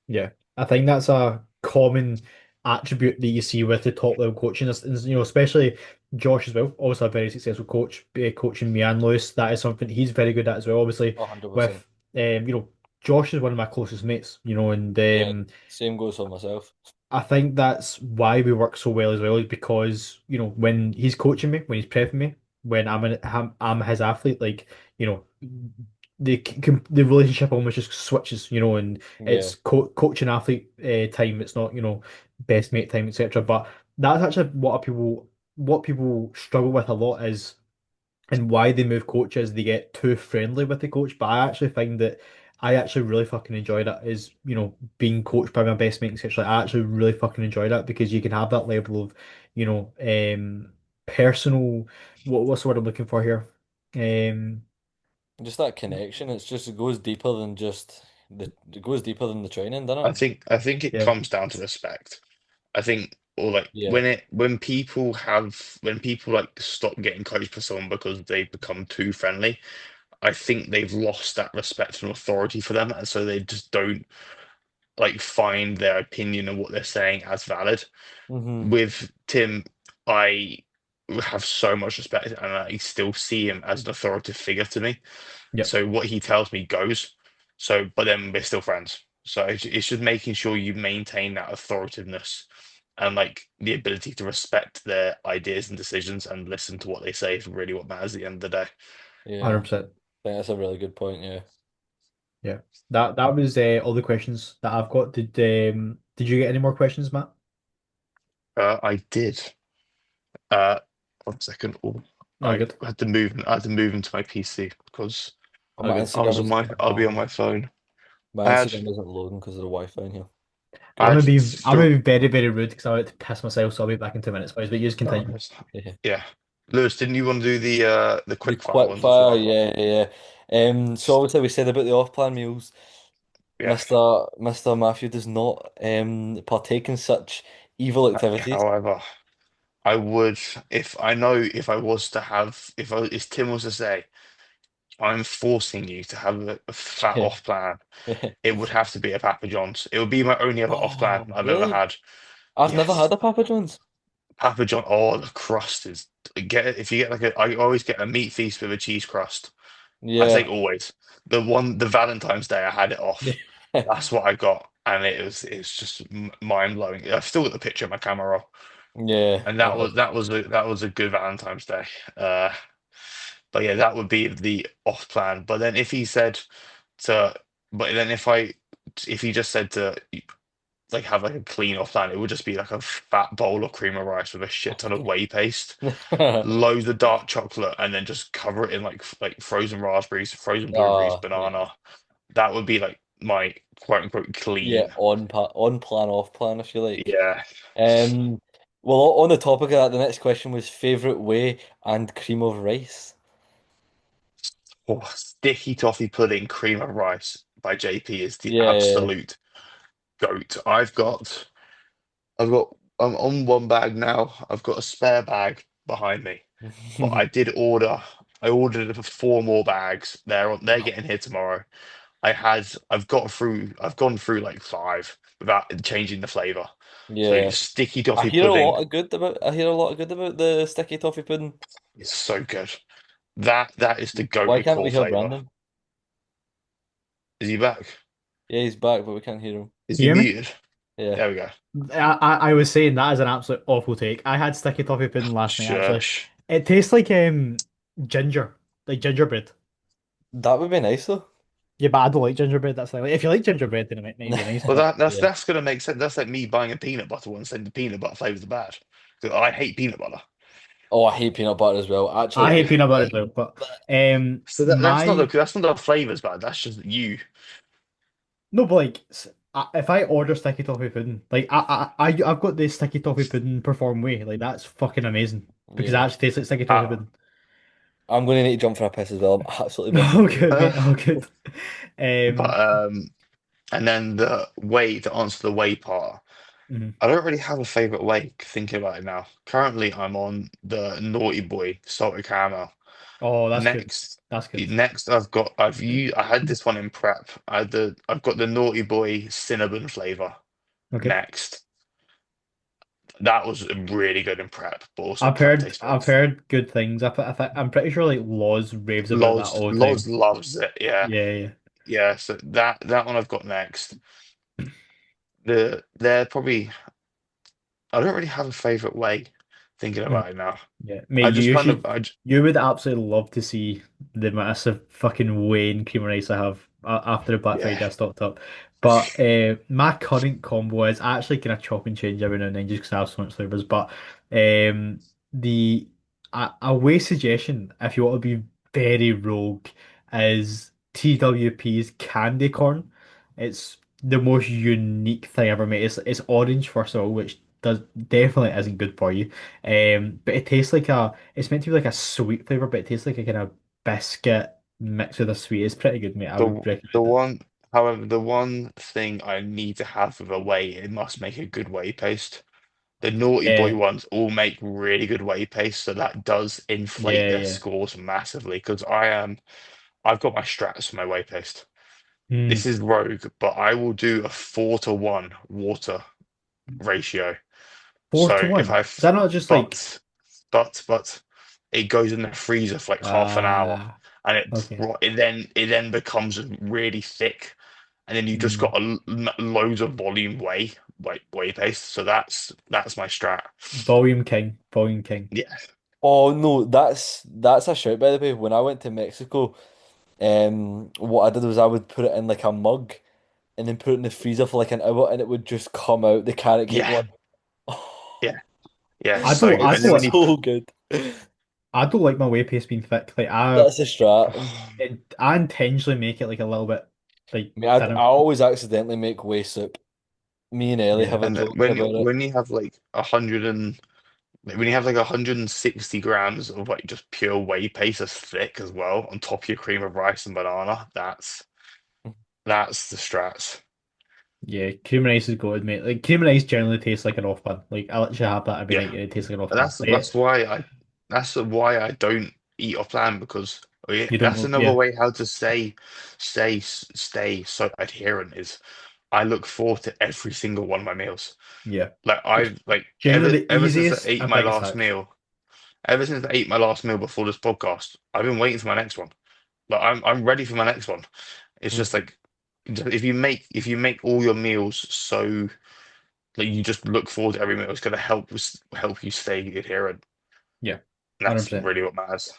Yeah, I think that's a common attribute that you see with the top level coaching, especially Josh as well. Also a very successful coach, coaching me and Lewis. That is something he's very good at as well. Obviously, 100%. with Josh is one of my closest mates. And Yeah, same goes for myself. I think that's why we work so well as well, is because, when he's coaching me, when he's prepping me, when I'm his athlete, like, you know, the relationship almost just switches, and Yeah, it's coaching athlete time. It's not, best mate time, etc. But that's actually what people struggle with a lot is and why they move coaches, they get too friendly with the coach. But I actually find that I actually really fucking enjoy that is, being coached by my best mate, etc. I actually really fucking enjoy that because you can have that level of, you know, personal, what's the word I'm looking for here? Um, just that connection. It goes deeper than just it goes deeper than the training, doesn't it? I think it yeah, comes down to respect. I think or like Yeah. when people like stop getting coached for someone because they become too friendly, I think they've lost that respect and authority for them, and so they just don't like find their opinion and what they're saying as valid. Hmm. With Tim, I have so much respect and I still see him as an authoritative figure to me. yep, So what he tells me goes. So, but then we're still friends. So it's just making sure you maintain that authoritativeness and like the ability to respect their ideas and decisions and listen to what they say is really what matters at the end of the day. Yeah, 100%. I think that's a really good point. Yeah. Yeah, that was all the questions that I've got. Did you get any more questions, Matt? I did. Uh, 1 second. Oh, No, good. I had to move into my PC because Oh, Oh, good. Instagram isn't. I'll be on my phone. My I had Instagram isn't loading because of the Wi-Fi in here. I I'm had gonna be I'm th gonna be very, very rude because I'm about to piss myself, so I'll be back in 2 minutes, boys. But you just oh, continue. Yeah. yeah. Lewis, didn't you want to do the The quick fire quick ones as fire, well? yeah, yeah. So obviously we said about the off-plan meals. Yeah. Mr. Matthew does not partake in such evil activities. However, I would if I was to have if Tim was to say I'm forcing you to have a fat Yeah. off plan, it would have to be a Papa John's. It would be my only other off plan Oh, I've ever really? had. I've never Yes, had a Papa John's. Papa John. Oh, the crust is get it if you get like a. I always get a meat feast with a cheese crust. I say Yeah. always. The Valentine's Day I had it off. That's what I got, and it's just mind blowing. I've still got the picture of my camera roll, Yeah. and Oh, that was a good Valentine's Day. Uh, but yeah, that would be the off plan. But then if he said to, but then if he just said to like have like a clean off plan, it would just be like a fat bowl of cream of rice with a shit ton of whey paste, loads of dark chocolate, and then just cover it in like frozen raspberries, frozen blueberries, Yeah. banana. That would be like my quote unquote Yeah, clean. on plan, off plan, if you like. Yeah. Well, on the topic of that, the next question was favorite whey and cream of rice. Oh, sticky toffee pudding, cream of rice by JP is the Yeah, absolute goat. I'm on one bag now. I've got a spare bag behind me, but yeah. I did order. I ordered four more bags. They're getting here tomorrow. I've gone through like five without changing the flavor. So Yeah. sticky toffee pudding I hear a lot of good about the sticky toffee pudding. is so good. That is the Why go-to can't we core hear flavor. Brandon? Is he back? Yeah, he's back, but we can't hear him. Is You he hear me? muted? Yeah. There we go. I was saying that is an absolute awful take. I had sticky toffee pudding last night actually. Shush. It tastes like ginger, like gingerbread. That would be nice though. Yeah, but I don't like gingerbread. That's like if you like gingerbread, then it might be nice. Well, But Yeah. that's gonna make sense. That's like me buying a peanut butter one saying the peanut butter flavors are bad. 'Cause I hate peanut butter. Oh, I hate peanut butter as well. I Actually, hate peanut butter as well. But So my that's not the flavors bad. That's just you. no, but like if I order sticky toffee pudding, like I've got this sticky toffee pudding perform way. Like that's fucking amazing because it yeah. actually tastes like sticky toffee Uh, pudding. I'm going to need to jump for a piss as well. I'm absolutely buzzing. Oh good, mate. uh, Oh good. but Um, and then the way to answer the way part. mhm. I don't really have a favorite way. Thinking about it now. Currently, I'm on the Naughty Boy salted caramel. Oh, that's good. Next, That's good. I had this one in prep. I've got the Naughty Boy cinnamon flavor. Okay. Next, that was really good in prep, but also prep tastes I've worse. heard good things. I'm pretty sure like Laws raves about that all the Loz time. loves it. Yeah, Yeah, yeah. yeah. So that one I've got next. They're probably. I don't really have a favorite way. Thinking Yeah. about it now, Yeah, mate, I just kind of I j- you would absolutely love to see the massive fucking Wayne cream and ice I have after the Black yeah. Friday I stocked up. But my current combo is actually kind of chop and change every now and then just because I have so much flavors. But um, the a way suggestion if you want to be very rogue is TWP's candy corn. It's the most unique thing ever made. It's orange first of all, which does definitely isn't good for you. But it tastes like it's meant to be like a sweet flavor, but it tastes like a kind of biscuit mixed with a sweet. It's pretty good, mate. I would The recommend it. one, however, the one thing I need to have with a whey, it must make a good whey paste. The Naughty Boy Yeah, ones all make really good whey paste, so that does inflate yeah, their yeah. scores massively. Because I've got my strats for my whey paste. This Mm. is rogue, but I will do a 4-to-1 water ratio. Four So to if one. I, Is that not just like but it goes in the freezer for like half an hour, uh and okay. it then becomes really thick, and then you just got Mm. loads of volume whey paste. So that's my strat. Volume King. Volume King. Yeah, Oh no, that's a shout by the way. When I went to Mexico, what I did was I would put it in like a mug and then put it in the freezer for like an hour and it would just come out the carrot cake yeah, one. yeah, yeah. I So don't good. I And then when don't you So good. I don't like my whey paste being thick. Like That's a strat. I intentionally make it like a little bit like I mean, I thinner. always accidentally make whey soup. Me and Ellie Yeah. have a and then joke about it. when you have like 100 and like, when you have like 160 grams of like just pure whey paste that's thick as well on top of your cream of rice and banana, that's the strats. Yeah, cream and ice is good, mate. Like cream and ice generally tastes like an off bun. Like I literally have that every Yeah. night and it tastes like an off And bun. Like that's why I don't eat off plan because oh yeah, you that's don't another yeah, way how to stay so adherent is I look forward to every single one of my meals. yeah. Like It's I've like generally the ever since I easiest ate and my biggest last hacks. meal, ever since I ate my last meal before this podcast, I've been waiting for my next one. Like I'm ready for my next one. It's just Mhm. like if you make all your meals so like you just look forward to every meal, it's gonna help you stay adherent. Yeah, And that's 100%. really what matters.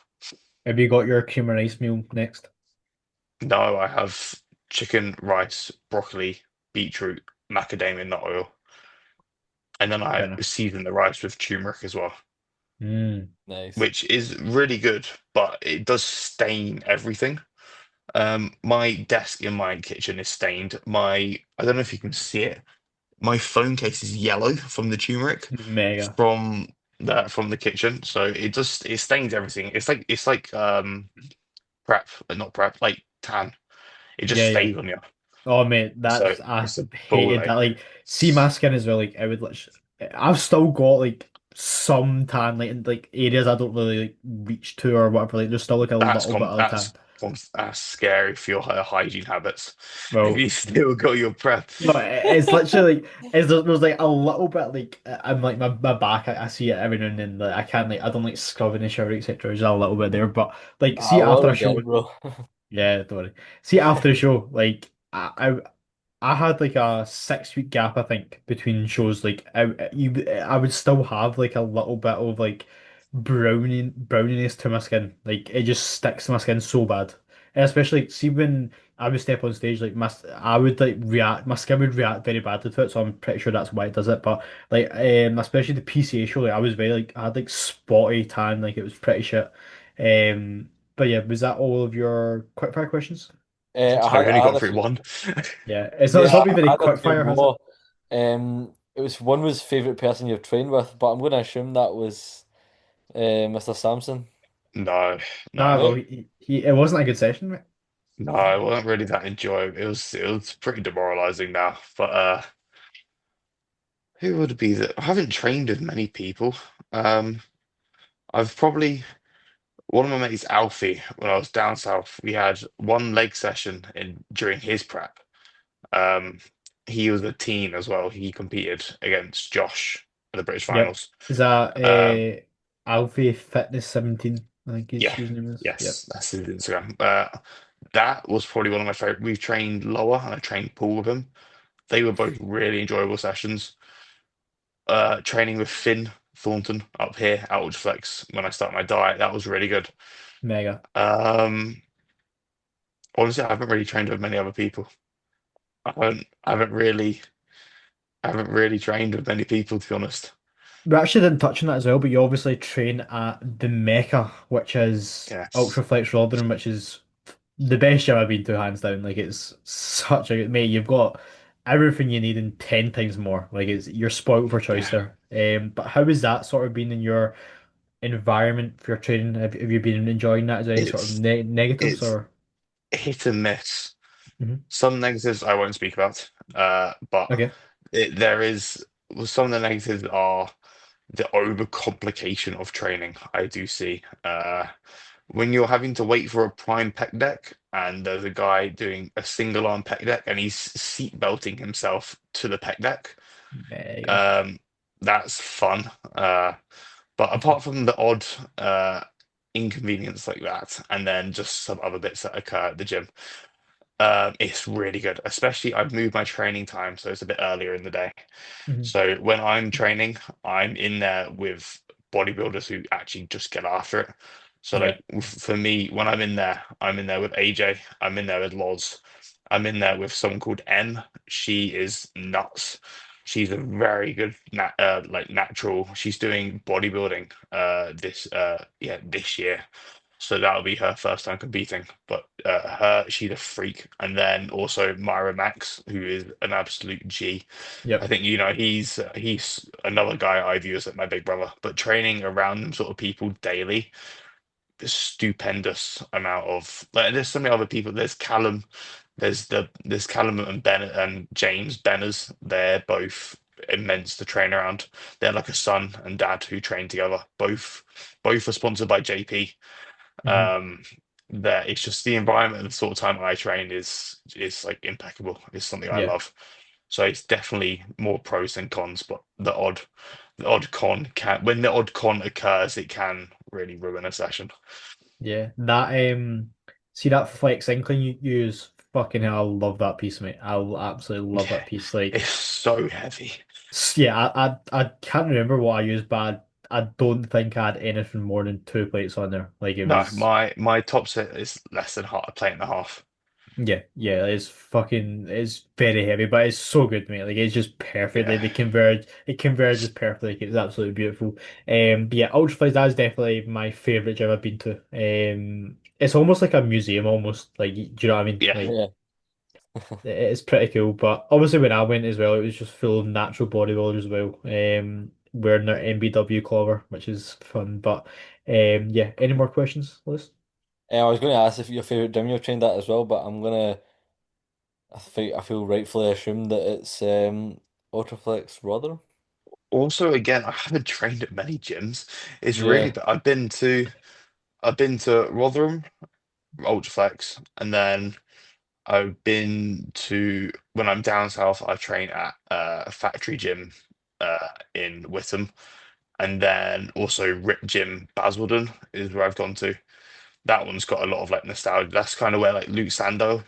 Have you got your cream and ice meal next? No, I have chicken, rice, broccoli, beetroot, macadamia nut oil, and then Fair I enough. season the rice with turmeric as well, Mm, Nice. which is really good, but it does stain everything. My desk in my kitchen is stained. I don't know if you can see it. my phone case is yellow from the turmeric Mega. from the kitchen, so it stains everything. It's like prep, not prep, like tan. It just Yeah, yeah. stays on you. Oh mate, So that's I it's a ball hated that. like Like, see my skin as well. Like, I would literally, I've still got like some tan, like in like areas I don't really like reach to or whatever. Like, there's still like a little bit of tan. that's scary for your hygiene habits. If Well, you still got your prep, no, it's literally like there's like a little bit like I'm like my back. I see it every now and then. Like, I can't like I don't like scrubbing the shower etc. There's a little bit there, but like see Ah, it we're after all a show. good, bro. Yeah, don't worry. See after the show, like I had like a 6 week gap, I think, between shows. Like I would still have like a little bit of like browniness to my skin. Like it just sticks to my skin so bad. And especially see when I would step on stage, like I would like react. My skin would react very badly to it. So I'm pretty sure that's why it does it. But like especially the PCA show, like I was very like I had like spotty tan. Like it was pretty shit. But yeah, was that all of your quickfire questions? sorry, I've only I had gone a through few, one. Yeah, it's yeah, not been I very had a quick few fire, has it? more. It was one was favorite person you've trained with, but I'm going to assume that was Mr. Sampson. No, Nah, no, well, No? it wasn't a good session, mate. no, it wasn't really that enjoyable. It was pretty demoralizing now. But who would be that? I haven't trained with many people. Um, I've probably one of my mates, Alfie, when I was down south, we had one leg session in during his prep. Um, he was a teen as well. He competed against Josh at the British Yep. finals. Is that Um, Alfie Fitness 17? I think his yeah, username is. Yep. yes, that's his Instagram. That was probably one of my favorite. We trained lower and I trained pool with him. They were both really enjoyable sessions. Training with Finn Thornton up here at Ultraflex when I started my diet, that was really good. Mega. Um, Honestly, I haven't really trained with many other people. I haven't really trained with many people to be honest. We actually didn't touch on that as well, but you obviously train at the Mecca, which is Yes. Ultraflex Rotherham, which is the best gym I've been to, hands down. Like it's such a good mate. You've got everything you need and 10 times more. Like it's you're spoiled for choice Yeah. there. But how has that sort of been in your environment for your training? Have you been enjoying that? Is there any sort of It's negatives it's or? hit and miss. Mhm. Some negatives I won't speak about. But Okay. there is well, some of the negatives are the overcomplication of training. I do see. When you're having to wait for a prime pec deck and there's a guy doing a single arm pec deck and he's seat belting himself to the pec deck, Mega. um, that's fun. But apart from the odd inconvenience like that, and then just some other bits that occur at the gym, it's really good. Especially I've moved my training time, so it's a bit earlier in the day. Mhm. So when I'm training, I'm in there with bodybuilders who actually just get after it. So Yeah. like for me, when I'm in there with AJ, I'm in there with Loz, I'm in there with someone called N. She is nuts. She's a very good like natural. She's doing bodybuilding this year. So that'll be her first time competing. But she's a freak. And then also Myra Max, who is an absolute G. I Yep. think he's another guy I view as like my big brother. But training around them sort of people daily, this stupendous amount of like. There's so many other people. There's Callum. There's Callum and Ben and James Benners. They're both immense to train around. They're like a son and dad who train together. Both are sponsored by JP. Hmm. Um, that it's just the environment and the sort of time I train is like impeccable. It's something I Yeah. love. So it's definitely more pros than cons, but the odd con can when the odd con occurs, it can really ruin a session. Yeah. That see that flex incline you use, fucking hell, I love that piece, mate. I absolutely love Yeah, that piece. Like it's so heavy. yeah, I can't remember what I used, but I don't think I had anything more than 2 plates on there. Like it No, was. my top set is less than half a plate and a half. Yeah, yeah, it's very heavy, but it's so good, mate. Like it's just perfect. Yeah, It converges perfectly. Like, it's absolutely beautiful. But yeah, Ultraflies, that's definitely my favorite gym I've been to. It's almost like a museum, almost like do you know what I mean? yeah, Like Yeah. It's pretty cool. But obviously when I went as well, it was just full of natural bodybuilders as well. Wearing their MBW clobber, which is fun. But yeah, any more questions, Liz? I was going to ask if your favorite gym you've trained at as well, but I feel rightfully assumed that it's Ultraflex Rotherham. Also, again, I haven't trained at many gyms. It's really, Yeah, but I've been to Rotherham, Ultraflex, and then I've been to when I'm down south, I train at a factory gym in Witham, and then also Rip Gym Basildon is where I've gone to. That one's got a lot of like nostalgia. That's kind of where like Luke Sandow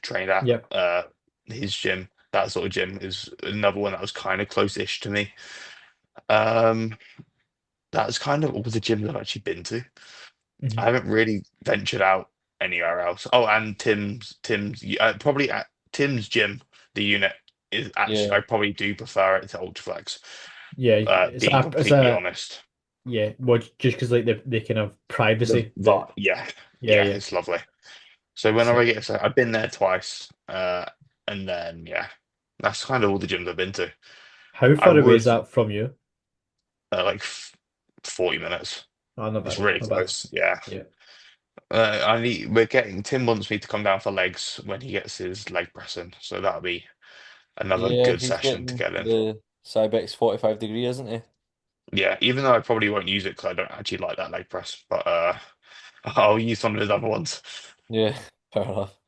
trained at. Yep. His gym, that sort of gym, is another one that was kind of close-ish to me. Um, that's kind of all the gyms I've actually been to. I Hmm. haven't really ventured out anywhere else. Oh, and probably at Tim's gym, the unit is actually yeah, I probably do prefer it to Ultraflex. Yeah, Being it's completely a honest, yeah. Well, just because like they kind of the privacy but that yeah, yeah, yeah, yeah. it's lovely. So whenever I Sick. get, so I've been there twice, and then yeah, that's kind of all the gyms I've been to. How I far away is would that from you? like 40 minutes. Oh, not It's bad, really not bad. close. Yeah. Yeah. Tim wants me to come down for legs when he gets his leg pressing, so that'll be another yeah. good He's session to getting get in. the Cybex 45 degree, isn't he? Yeah, even though I probably won't use it because I don't actually like that leg press, but I'll use one of his other ones. Yeah, fair enough.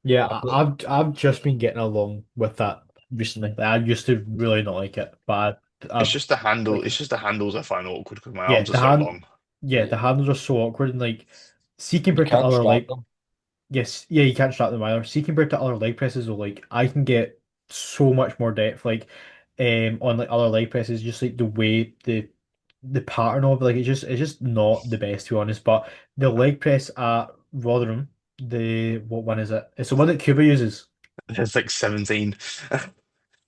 Yeah, I think, I've just been getting along with that recently. Like, I used to really not like it, but It's I've just the handle. like It's just the handles I find awkward because my yeah, arms are so long. the yeah, handles are so awkward and like see you compared to can't other strap like them. yes, yeah, you can't strap them either. See, compared to other leg presses, though, like I can get so much more depth, like on like other leg presses, just like the way the pattern of like it's just not the best to be honest. But the leg press at Rotherham, the what one is it? It's the one that Cuba uses. There's like 17.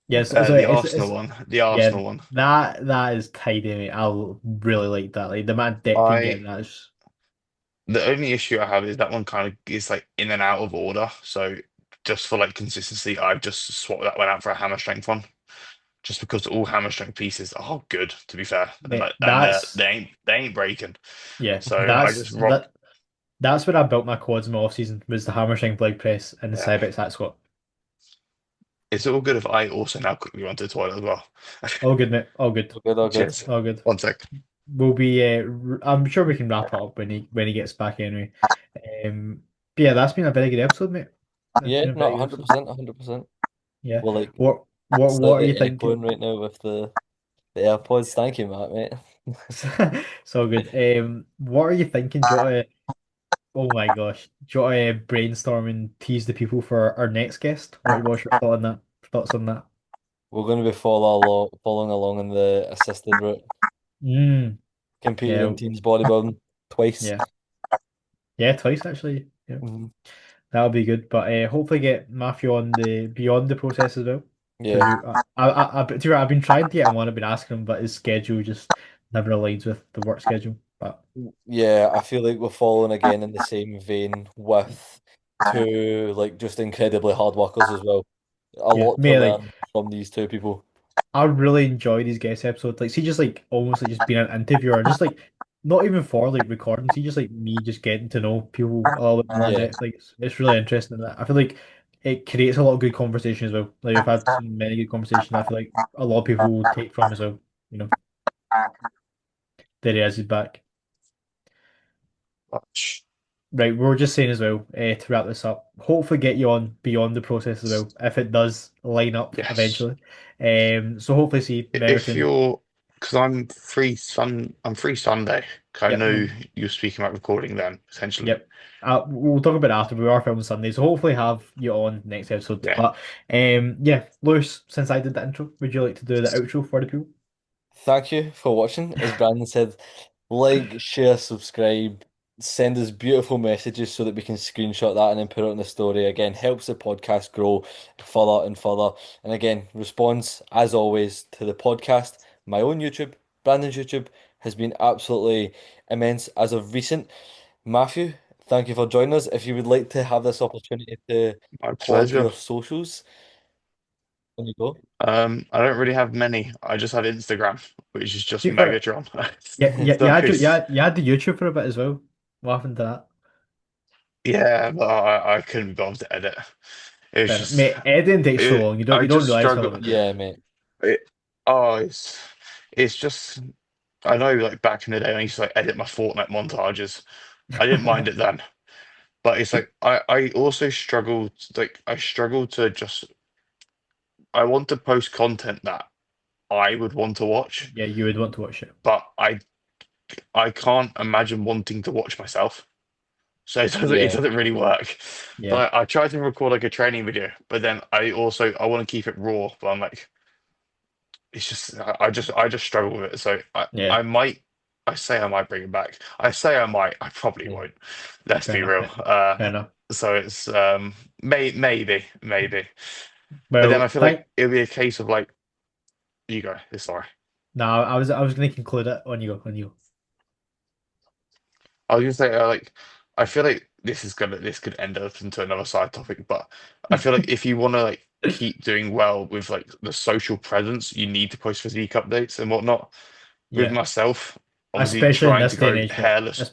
Yes, The Arsenal it's one. The yeah, Arsenal one. that is tidy, mate. I really like that. Like the amount of depth you can get in I that is The only issue I have is that one kind of is like in and out of order. So just for like consistency, I've just swapped that one out for a hammer strength one. Just because all hammer strength pieces are good, to be fair, and mate, like and they ain't breaking. yeah, So I just rock. that's where I built my quads in my off season was the hammer strength leg press and the Yeah, Cybex hack squat. it's all good if I also now quickly run to the toilet as well. All good, mate. All good. All good, all good. Cheers. All good. One sec. We'll be. I'm sure we can wrap it up when he gets back anyway. But yeah, that's been a very good episode, mate. That's Yeah, been a not very good episode. 100%, 100%. Yeah. We're like What are slightly you thinking? echoing right now with the AirPods. Thank you, Matt, mate. So good. What are you thinking? Do you want to, oh my gosh. Do you want to brainstorm and tease the people for our next guest? What's your thought on that? Thoughts on that? We're going to be following along in the assisted route, Mm, competing yeah. in teams bodybuilding twice. Yeah. Yeah, twice actually. Yeah. Mhm. That'll be good. But hopefully get Matthew on the beyond the process as well. Because Yeah. to be honest, I've been trying to get him on, I've been asking him, but his schedule just never aligns with the work schedule. But Yeah, I feel like we're following again in the same vein with two like just incredibly hard workers as well. A yeah, lot to mate, like learn from these two people. I really enjoy these guest episodes. Like, see, just like almost like just being an interviewer, just like not even for like recording. See, just like me just getting to know people a little bit more in Yeah. depth. Like, it's really interesting. That I feel like it creates a lot of good conversation as well. Like, we've had some many good conversations. I feel like a lot of people will take from as well. You know, there he is, he's back. Much. Right, we were just saying as well, to wrap this up, hopefully get you on beyond the process as well, if it does line up Yes. eventually. So hopefully see If Megerton. you're, because I'm free Sunday. 'Cause I Yep, know you're speaking about recording then potentially. yep. We'll talk about it after. We are filming Sunday, so hopefully have you on next episode. Yeah. But yeah, Lewis, since I did the intro, would you like to do the outro for the people? Thank you for watching. As Brandon said, like, share, subscribe, send us beautiful messages so that we can screenshot that and then put it on the story. Again, helps the podcast grow further and further. And again, response, as always, to the podcast, my own YouTube, Brandon's YouTube, has been absolutely immense as of recent. Matthew, thank you for joining us. If you would like to have this opportunity to My plug pleasure. your socials, when you go. I don't really have many. I just have Instagram, which is just To be fair, Megatron. yeah, yeah, So it's, you had the YouTube for a bit as well. What happened to that? yeah, but I couldn't be bothered to edit. It was Fair enough. just, Mate, editing takes so it, long. I You don't just realize how struggle. long it takes. Yeah, mate. It, oh, it's just, I know like back in the day, I used to like edit my Fortnite montages. I didn't mind it then, but it's like I also struggle, I struggle to just, I want to post content that I would want to watch, Yeah, you would want to watch it. but I can't imagine wanting to watch myself. So it Yeah, doesn't really work. Yeah, So I try to record like a training video, but then I want to keep it raw, but I'm like it's just I just struggle with it. So yeah, I might I say I might bring it back. I say I might, I probably yeah. won't. Let's Fair be enough, real. mate. Fair enough. So it's maybe. But then I Well, feel like it'll be a case of like you go, this sorry. no, I was going to conclude it on you, on you. I was gonna say, I feel like this could end up into another side topic, but I feel like if you want to like keep doing well with like the social presence, you need to post physique updates and whatnot. With Yeah, myself, obviously especially in trying to this day and go age, mate. hairless,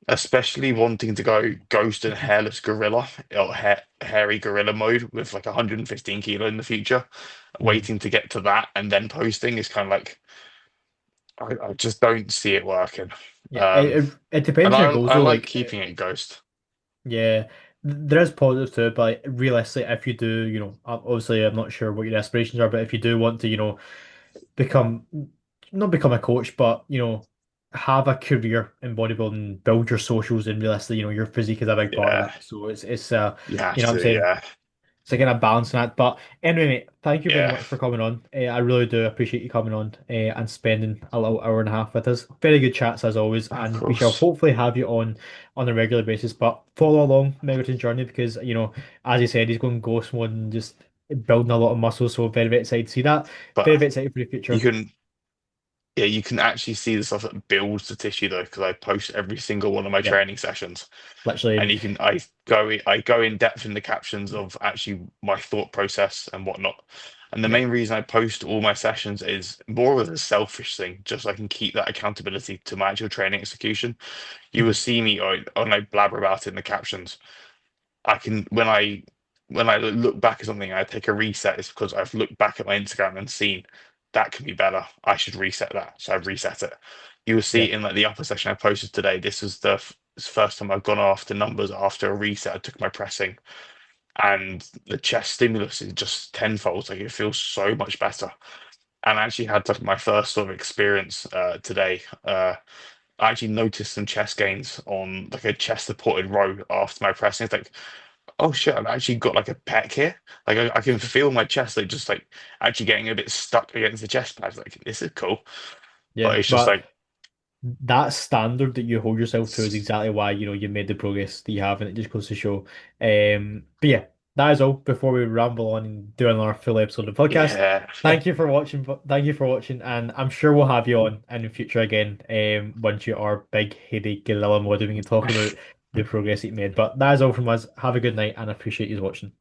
especially wanting to go ghost and hairless gorilla or hairy gorilla mode with like 115 kilo in the future, Mhm. waiting to get to that and then posting is kind of like I just don't see it working. Yeah, Um, it and depends on your goals I though. like keeping it ghost. Yeah, there is positives to it, but realistically, if you do, obviously, I'm not sure what your aspirations are, but if you do want to, become not become a coach, but have a career in bodybuilding, build your socials, and realistically, your physique is a big part of Yeah, that. So it's you have what I'm to. saying. Yeah, It's again a balance in that. But anyway, mate, thank you very yeah, much for coming on. I really do appreciate you coming on and spending a little hour and a half with us. Very good chats as always, of and we shall course. hopefully have you on a regular basis. But follow along Megerton's journey because as he said, he's going ghost mode and just building a lot of muscle. So very very excited to see that. Very But very excited for the you future. can, yeah, you can actually see the stuff that builds the tissue though, because I post every single one of my Yeah, training sessions, and literally. you can I go in depth in the captions of actually my thought process and whatnot. And the Yeah. main reason I post all my sessions is more of a selfish thing, just so I can keep that accountability to my actual training execution. You will Mhm. see me when I blabber about it in the captions. I can when I look back at something, I take a reset. It's because I've looked back at my Instagram and seen that can be better. I should reset that, so I've reset it. You will see Yeah. it in like the upper section I posted today. This is the first time I've gone after numbers after a reset. I took my pressing, and the chest stimulus is just tenfold. Like it feels so much better. And I actually had like my first sort of experience today. I actually noticed some chest gains on like a chest supported row after my pressing. It's like, oh shit, I've actually got like a pec here. Like I can feel my chest like just like actually getting a bit stuck against the chest pads. Like this is cool. But Yeah. it's just But like, that standard that you hold yourself to is exactly why you made the progress that you have, and it just goes to show. But yeah, that is all. Before we ramble on and do another full episode of the podcast, yeah. thank you for watching. Thank you for watching, and I'm sure we'll have you on in the future again. Once you are big, heady gorilla mode, we can talk about the progress that you made. But that is all from us. Have a good night, and I appreciate you watching.